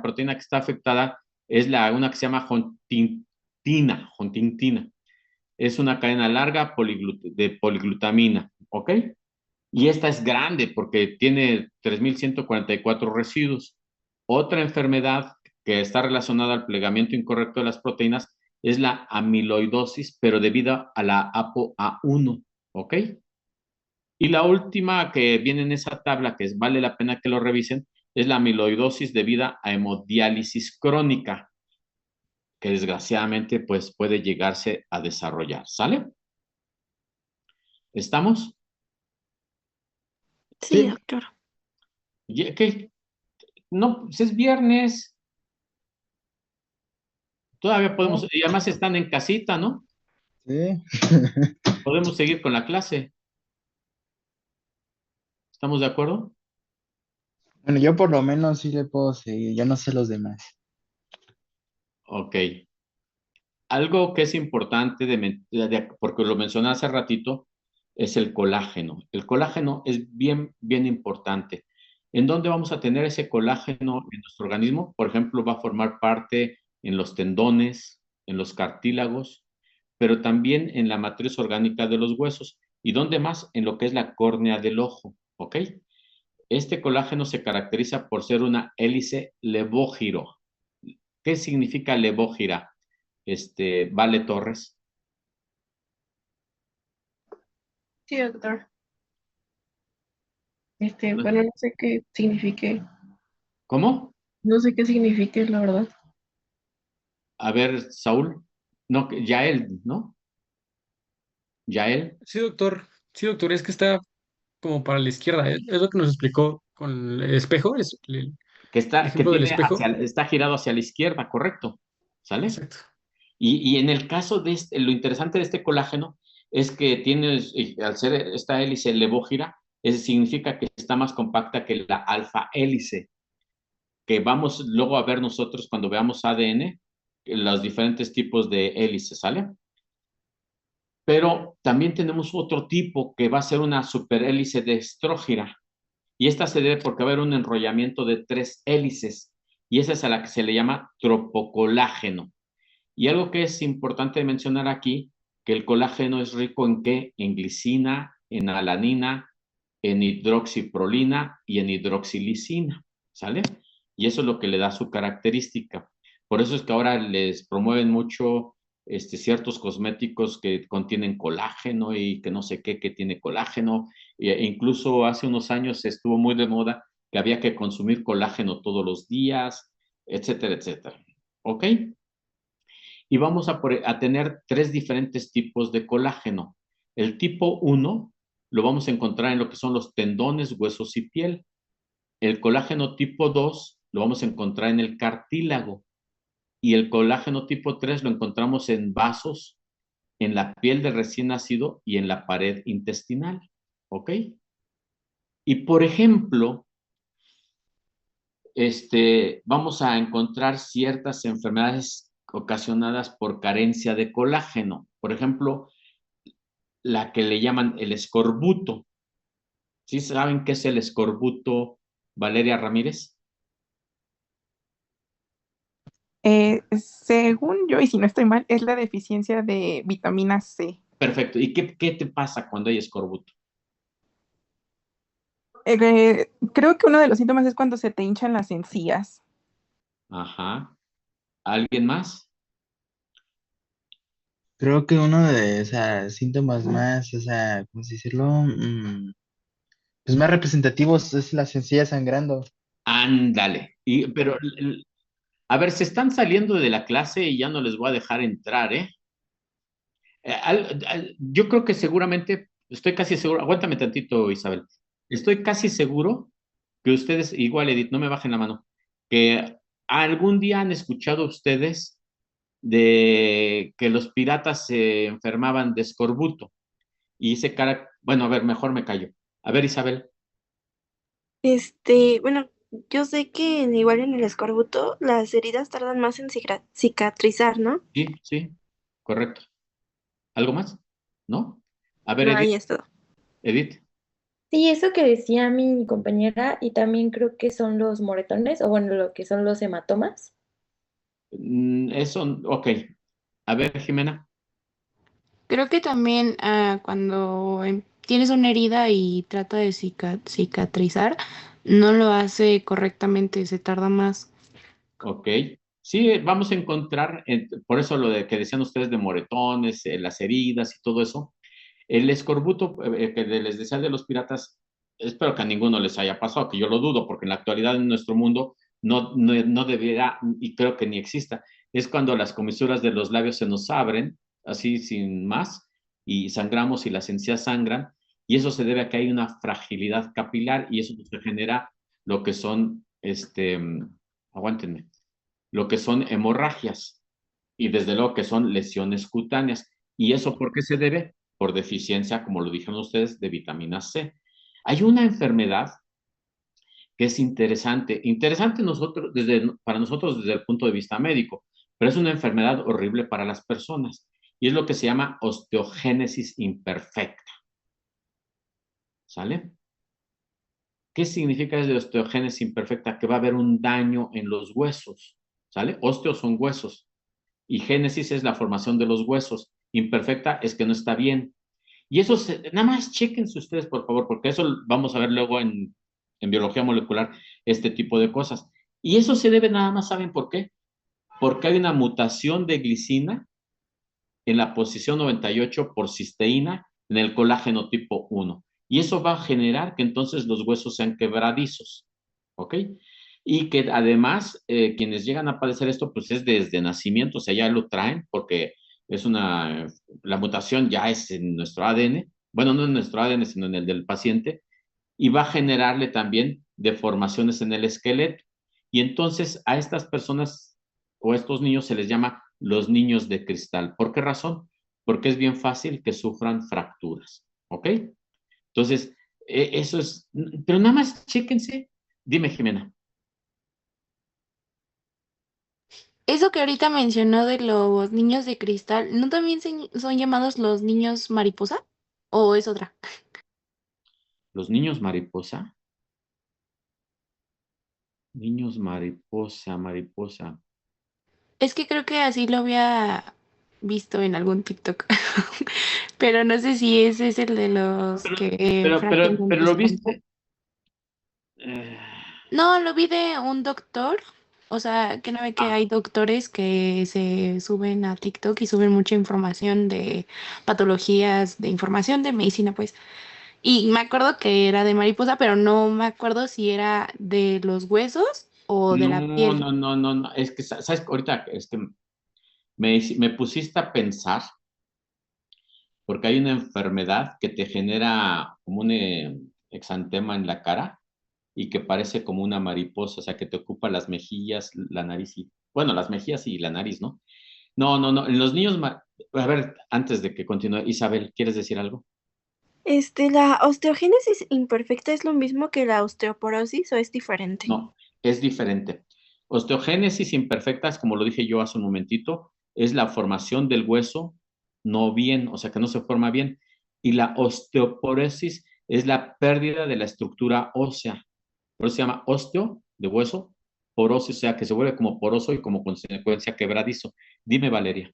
proteína que está afectada es una que se llama huntingtina. Es una cadena larga de poliglutamina, ¿ok? Y esta es grande porque tiene 3.144 residuos. Otra enfermedad que está relacionada al plegamiento incorrecto de las proteínas es la amiloidosis, pero debido a la ApoA1, ¿ok? Y la última que viene en esa tabla, que vale la pena que lo revisen, es la amiloidosis debida a hemodiálisis crónica, que desgraciadamente pues puede llegarse a desarrollar, ¿sale? ¿Estamos? Sí, Sí, doctor. ¿Qué? No, pues es viernes, todavía podemos, y además están en casita, ¿no? sí. Podemos seguir con la clase. ¿Estamos de acuerdo? Bueno, yo por lo menos sí le puedo seguir, ya no sé los demás. Ok. Algo que es importante, porque lo mencioné hace ratito, es el colágeno. El colágeno es bien, bien importante. ¿En dónde vamos a tener ese colágeno en nuestro organismo? Por ejemplo, va a formar parte en los tendones, en los cartílagos, pero también en la matriz orgánica de los huesos. ¿Y dónde más? En lo que es la córnea del ojo, ¿ok? Este colágeno se caracteriza por ser una hélice levógiro. ¿Qué significa levógira? Vale Torres. Sí, doctor. Bueno, no sé qué signifique. ¿Cómo? No sé qué signifique, la verdad. A ver, Saúl. No, Yael, ¿no? Yael. Sí, doctor. Sí, doctor, es que está como para la izquierda. Es lo que nos explicó con el espejo, Que el ejemplo del espejo. está girado hacia la izquierda, correcto. ¿Sale? Exacto. Y en el caso de lo interesante de este colágeno es que al ser esta hélice levógira, eso significa que está más compacta que la alfa hélice, que vamos luego a ver nosotros cuando veamos ADN, los diferentes tipos de hélices, ¿sale? Pero también tenemos otro tipo que va a ser una superhélice de estrógira. Y esta se debe porque va a haber un enrollamiento de 3 hélices. Y esa es a la que se le llama tropocolágeno. Y algo que es importante mencionar aquí, que el colágeno es rico en ¿qué? En glicina, en alanina, en hidroxiprolina y en hidroxilicina, ¿sale? Y eso es lo que le da su característica. Por eso es que ahora les promueven mucho ciertos cosméticos que contienen colágeno y que no sé qué que tiene colágeno. Incluso hace unos años estuvo muy de moda que había que consumir colágeno todos los días, etcétera, etcétera. ¿Ok? Y vamos a tener 3 diferentes tipos de colágeno. El tipo 1 lo vamos a encontrar en lo que son los tendones, huesos y piel. El colágeno tipo 2 lo vamos a encontrar en el cartílago. Y el colágeno tipo 3 lo encontramos en vasos, en la piel del recién nacido y en la pared intestinal. ¿Ok? Y por ejemplo, vamos a encontrar ciertas enfermedades ocasionadas por carencia de colágeno. Por ejemplo, la que le llaman el escorbuto. ¿Sí saben qué es el escorbuto, Valeria Ramírez? Según yo, y si no estoy mal, es la deficiencia de vitamina C. Perfecto. ¿Y qué te pasa cuando hay escorbuto? Creo que uno de los síntomas es cuando se te hinchan las encías. Ajá. ¿Alguien más? Creo que uno de, o sea, síntomas más, o sea, ¿cómo decirlo? Pues más representativos es la sencilla sangrando. Ándale. Pero, a ver, se están saliendo de la clase y ya no les voy a dejar entrar, ¿eh? Yo creo que seguramente, estoy casi seguro, aguántame tantito, Isabel. Estoy casi seguro que ustedes, igual Edith, no me bajen la mano, que algún día han escuchado ustedes de que los piratas se enfermaban de escorbuto. Y ese cara, bueno, a ver, mejor me callo. A ver, Isabel. Bueno, yo sé que igual en el escorbuto las heridas tardan más en cicatrizar, ¿no? Sí, sí, correcto. ¿Algo más? ¿No? A ver, No, Edith. ahí es todo. Edith. Sí, eso que decía mi compañera, y también creo que son los moretones, o bueno, lo que son los hematomas. Eso, ok. A ver, Jimena. Creo que también cuando tienes una herida y trata de cicatrizar, no lo hace correctamente, se tarda más. Ok. Sí, vamos a encontrar, por eso lo de que decían ustedes de moretones, las heridas y todo eso. El escorbuto que les decía de los piratas, espero que a ninguno les haya pasado, que yo lo dudo, porque en la actualidad en nuestro mundo no debiera, y creo que ni exista. Es cuando las comisuras de los labios se nos abren, así sin más, y sangramos y las encías sangran, y eso se debe a que hay una fragilidad capilar y eso se genera lo que son, aguántenme, lo que son hemorragias y desde luego que son lesiones cutáneas. ¿Y eso por qué se debe? Por deficiencia, como lo dijeron ustedes, de vitamina C. Hay una enfermedad que es interesante para nosotros desde el punto de vista médico, pero es una enfermedad horrible para las personas y es lo que se llama osteogénesis imperfecta. ¿Sale? ¿Qué significa eso de osteogénesis imperfecta? Que va a haber un daño en los huesos. ¿Sale? Osteos son huesos y génesis es la formación de los huesos. Imperfecta es que no está bien. Y eso, nada más chequense ustedes, por favor, porque eso vamos a ver luego en biología molecular, este tipo de cosas. Y eso se debe nada más, ¿saben por qué? Porque hay una mutación de glicina en la posición 98 por cisteína en el colágeno tipo 1. Y eso va a generar que entonces los huesos sean quebradizos. ¿Ok? Y que además quienes llegan a padecer esto, pues es desde nacimiento, o sea, ya lo traen porque la mutación ya es en nuestro ADN, bueno, no en nuestro ADN, sino en el del paciente, y va a generarle también deformaciones en el esqueleto. Y entonces a estas personas o a estos niños se les llama los niños de cristal. ¿Por qué razón? Porque es bien fácil que sufran fracturas. ¿Ok? Entonces, eso es, pero nada más chéquense. Dime, Jimena. Eso que ahorita mencionó de los niños de cristal, ¿no también son llamados los niños mariposa? ¿O es otra? Los niños mariposa. Niños mariposa, mariposa. Es que creo que así lo había visto en algún TikTok. Pero no sé si ese es el de los que Pero lo prácticamente viste. No, lo vi de un doctor. O sea, que no ve que hay doctores que se suben a TikTok y suben mucha información de patologías, de información de medicina, pues. Y me acuerdo que era de mariposa, pero no me acuerdo si era de los huesos o de la No, piel. no, no, no, no. Es que, ¿sabes? Ahorita me pusiste a pensar, porque hay una enfermedad que te genera como un exantema en la cara y que parece como una mariposa, o sea, que te ocupa las mejillas, la nariz y, bueno, las mejillas y la nariz, ¿no? No, no, no. En los niños, a ver, antes de que continúe, Isabel, ¿quieres decir algo? ¿La osteogénesis imperfecta es lo mismo que la osteoporosis o es diferente? No, es diferente. Osteogénesis imperfecta, es como lo dije yo hace un momentito, es la formación del hueso no bien, o sea, que no se forma bien. Y la osteoporosis es la pérdida de la estructura ósea. Por eso se llama osteo, de hueso, porosis, o sea, que se vuelve como poroso y como consecuencia quebradizo. Dime, Valeria.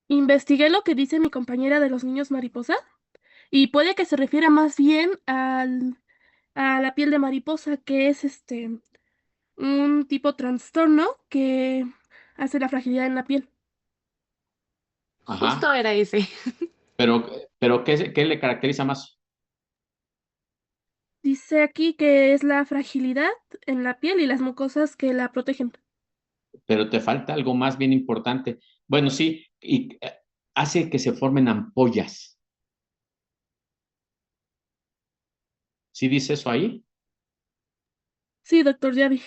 Investigué lo que dice mi compañera de los niños mariposa Y puede que se refiera más bien a la piel de mariposa, que es un tipo trastorno que hace la fragilidad en la piel. Ajá. Justo era ese. Pero ¿qué le caracteriza más? Dice aquí que es la fragilidad en la piel y las mucosas que la protegen. Pero te falta algo más bien importante. Bueno, sí, y hace que se formen ampollas. ¿Sí dice eso ahí? Sí, doctor, ya vi.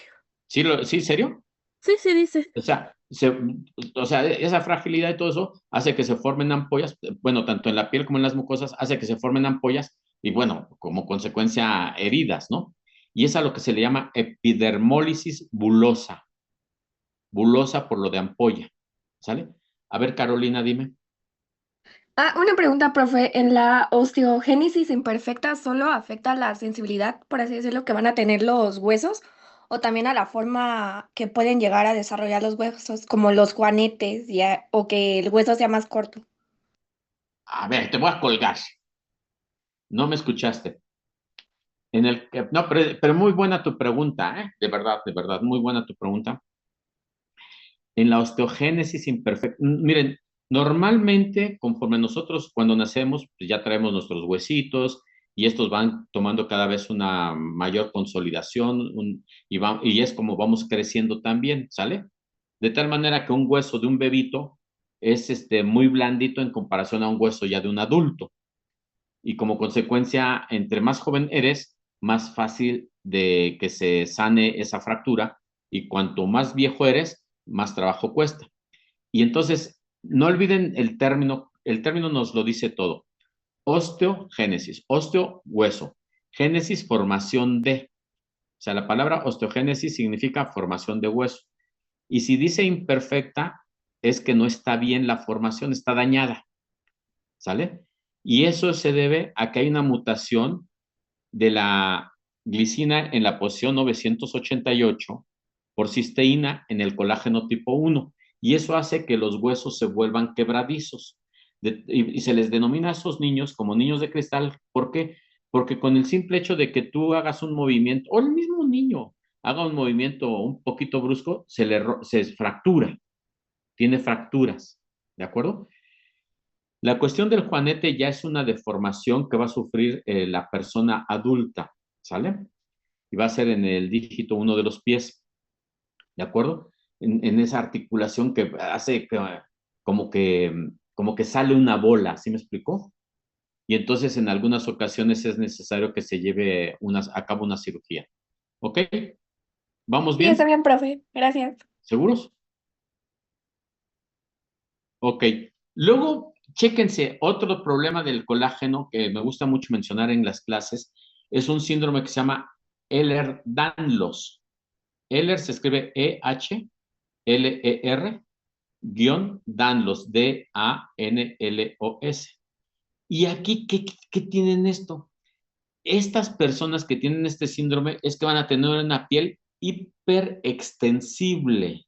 ¿Sí, serio? Sí, sí dice. O sea, esa fragilidad y todo eso hace que se formen ampollas, bueno, tanto en la piel como en las mucosas, hace que se formen ampollas y, bueno, como consecuencia, heridas, ¿no? Y es a lo que se le llama epidermólisis bulosa. Bulosa por lo de ampolla, ¿sale? A ver, Carolina, dime. Una pregunta, profe. ¿En la osteogénesis imperfecta solo afecta la sensibilidad, por así decirlo, que van a tener los huesos? ¿O también a la forma que pueden llegar a desarrollar los huesos, como los juanetes, o que el hueso sea más corto? A ver, te voy a colgar. No me escuchaste. No, pero muy buena tu pregunta, ¿eh? De verdad, muy buena tu pregunta. En la osteogénesis imperfecta, miren, normalmente conforme nosotros cuando nacemos, pues ya traemos nuestros huesitos y estos van tomando cada vez una mayor consolidación y es como vamos creciendo también, ¿sale? De tal manera que un hueso de un bebito es muy blandito en comparación a un hueso ya de un adulto. Y como consecuencia, entre más joven eres, más fácil de que se sane esa fractura y cuanto más viejo eres, más trabajo cuesta. Y entonces, no olviden el término nos lo dice todo. Osteogénesis, osteo, hueso, génesis, formación de. O sea, la palabra osteogénesis significa formación de hueso. Y si dice imperfecta, es que no está bien la formación, está dañada. ¿Sale? Y eso se debe a que hay una mutación de la glicina en la posición 988 por cisteína en el colágeno tipo 1. Y eso hace que los huesos se vuelvan quebradizos. Y se les denomina a esos niños como niños de cristal. ¿Por qué? Porque con el simple hecho de que tú hagas un movimiento, o el mismo niño haga un movimiento un poquito brusco, se fractura, tiene fracturas, ¿de acuerdo? La cuestión del juanete ya es una deformación que va a sufrir la persona adulta, ¿sale? Y va a ser en el dígito 1 de los pies, ¿de acuerdo? En esa articulación que hace como que sale una bola, ¿sí me explicó? Y entonces en algunas ocasiones es necesario que se lleve a cabo una cirugía. ¿Ok? ¿Vamos Sí, está bien? bien, profe. Gracias. ¿Seguros? Ok. Luego, chéquense, otro problema del colágeno que me gusta mucho mencionar en las clases es un síndrome que se llama Ehlers-Danlos. Ehlers se escribe E-H-L-E-R Danlos, D-A-N-L-O-S. ¿Y aquí qué tienen esto? Estas personas que tienen este síndrome es que van a tener una piel hiperextensible.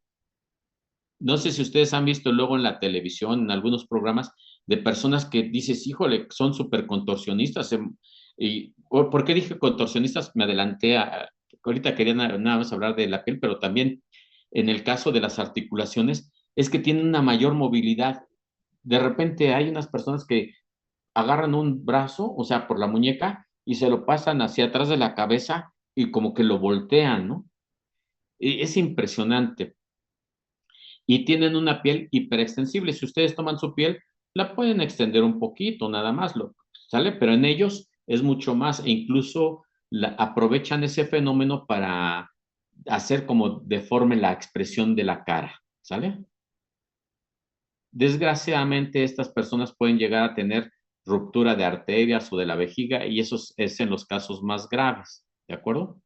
No sé si ustedes han visto luego en la televisión, en algunos programas, de personas que dices, híjole, son súper contorsionistas. ¿Por qué dije contorsionistas? Me adelanté ahorita quería nada más hablar de la piel, pero también en el caso de las articulaciones, es que tienen una mayor movilidad. De repente hay unas personas que agarran un brazo, o sea, por la muñeca, y se lo pasan hacia atrás de la cabeza y como que lo voltean, ¿no? Y es impresionante y tienen una piel hiperextensible. Si ustedes toman su piel, la pueden extender un poquito, nada más, ¿sale? Pero en ellos es mucho más e incluso aprovechan ese fenómeno para hacer como deforme la expresión de la cara, ¿sale? Desgraciadamente, estas personas pueden llegar a tener ruptura de arterias o de la vejiga y eso es en los casos más graves, ¿de acuerdo?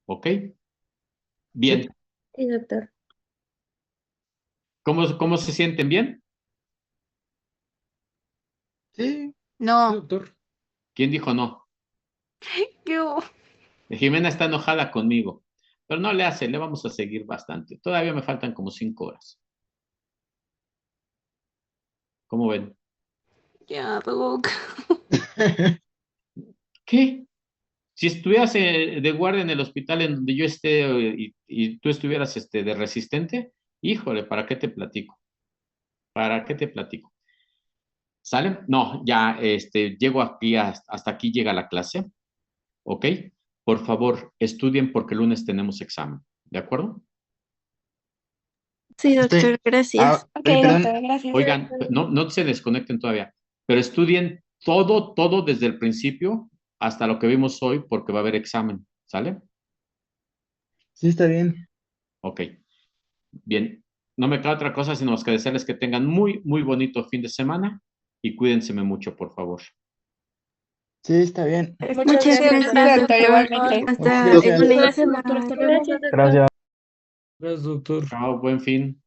¿Ok? Bien. Sí, doctor. ¿Cómo se sienten? ¿Bien? Sí. No. Doctor. ¿Quién dijo no? Yo. Jimena está enojada conmigo, pero no le hace, le vamos a seguir bastante. Todavía me faltan como 5 horas. ¿Cómo ven? Ya, Doc. ¿Qué? Si estuvieras de guardia en el hospital en donde yo esté y tú estuvieras de resistente, híjole, ¿para qué te platico? ¿Para qué te platico? ¿Sale? No, ya llego aquí, hasta aquí llega la clase, ¿ok? Por favor, estudien porque el lunes tenemos examen, ¿de acuerdo? Sí, doctor, gracias. Ok, perdón. doctor, gracias. Oigan, no se desconecten todavía, pero estudien todo desde el principio hasta lo que vimos hoy porque va a haber examen, ¿sale? Sí, está bien. Ok, bien. No me queda otra cosa sino que desearles que tengan muy, muy bonito fin de semana y cuídense mucho, por favor. Sí, está bien. Muchas gracias, Doctor, doctor. igualmente. Hasta Gracias. bonita Gracias, doctor. semana. Hasta luego. Gracias. Gracias, doctor. Chao, buen fin.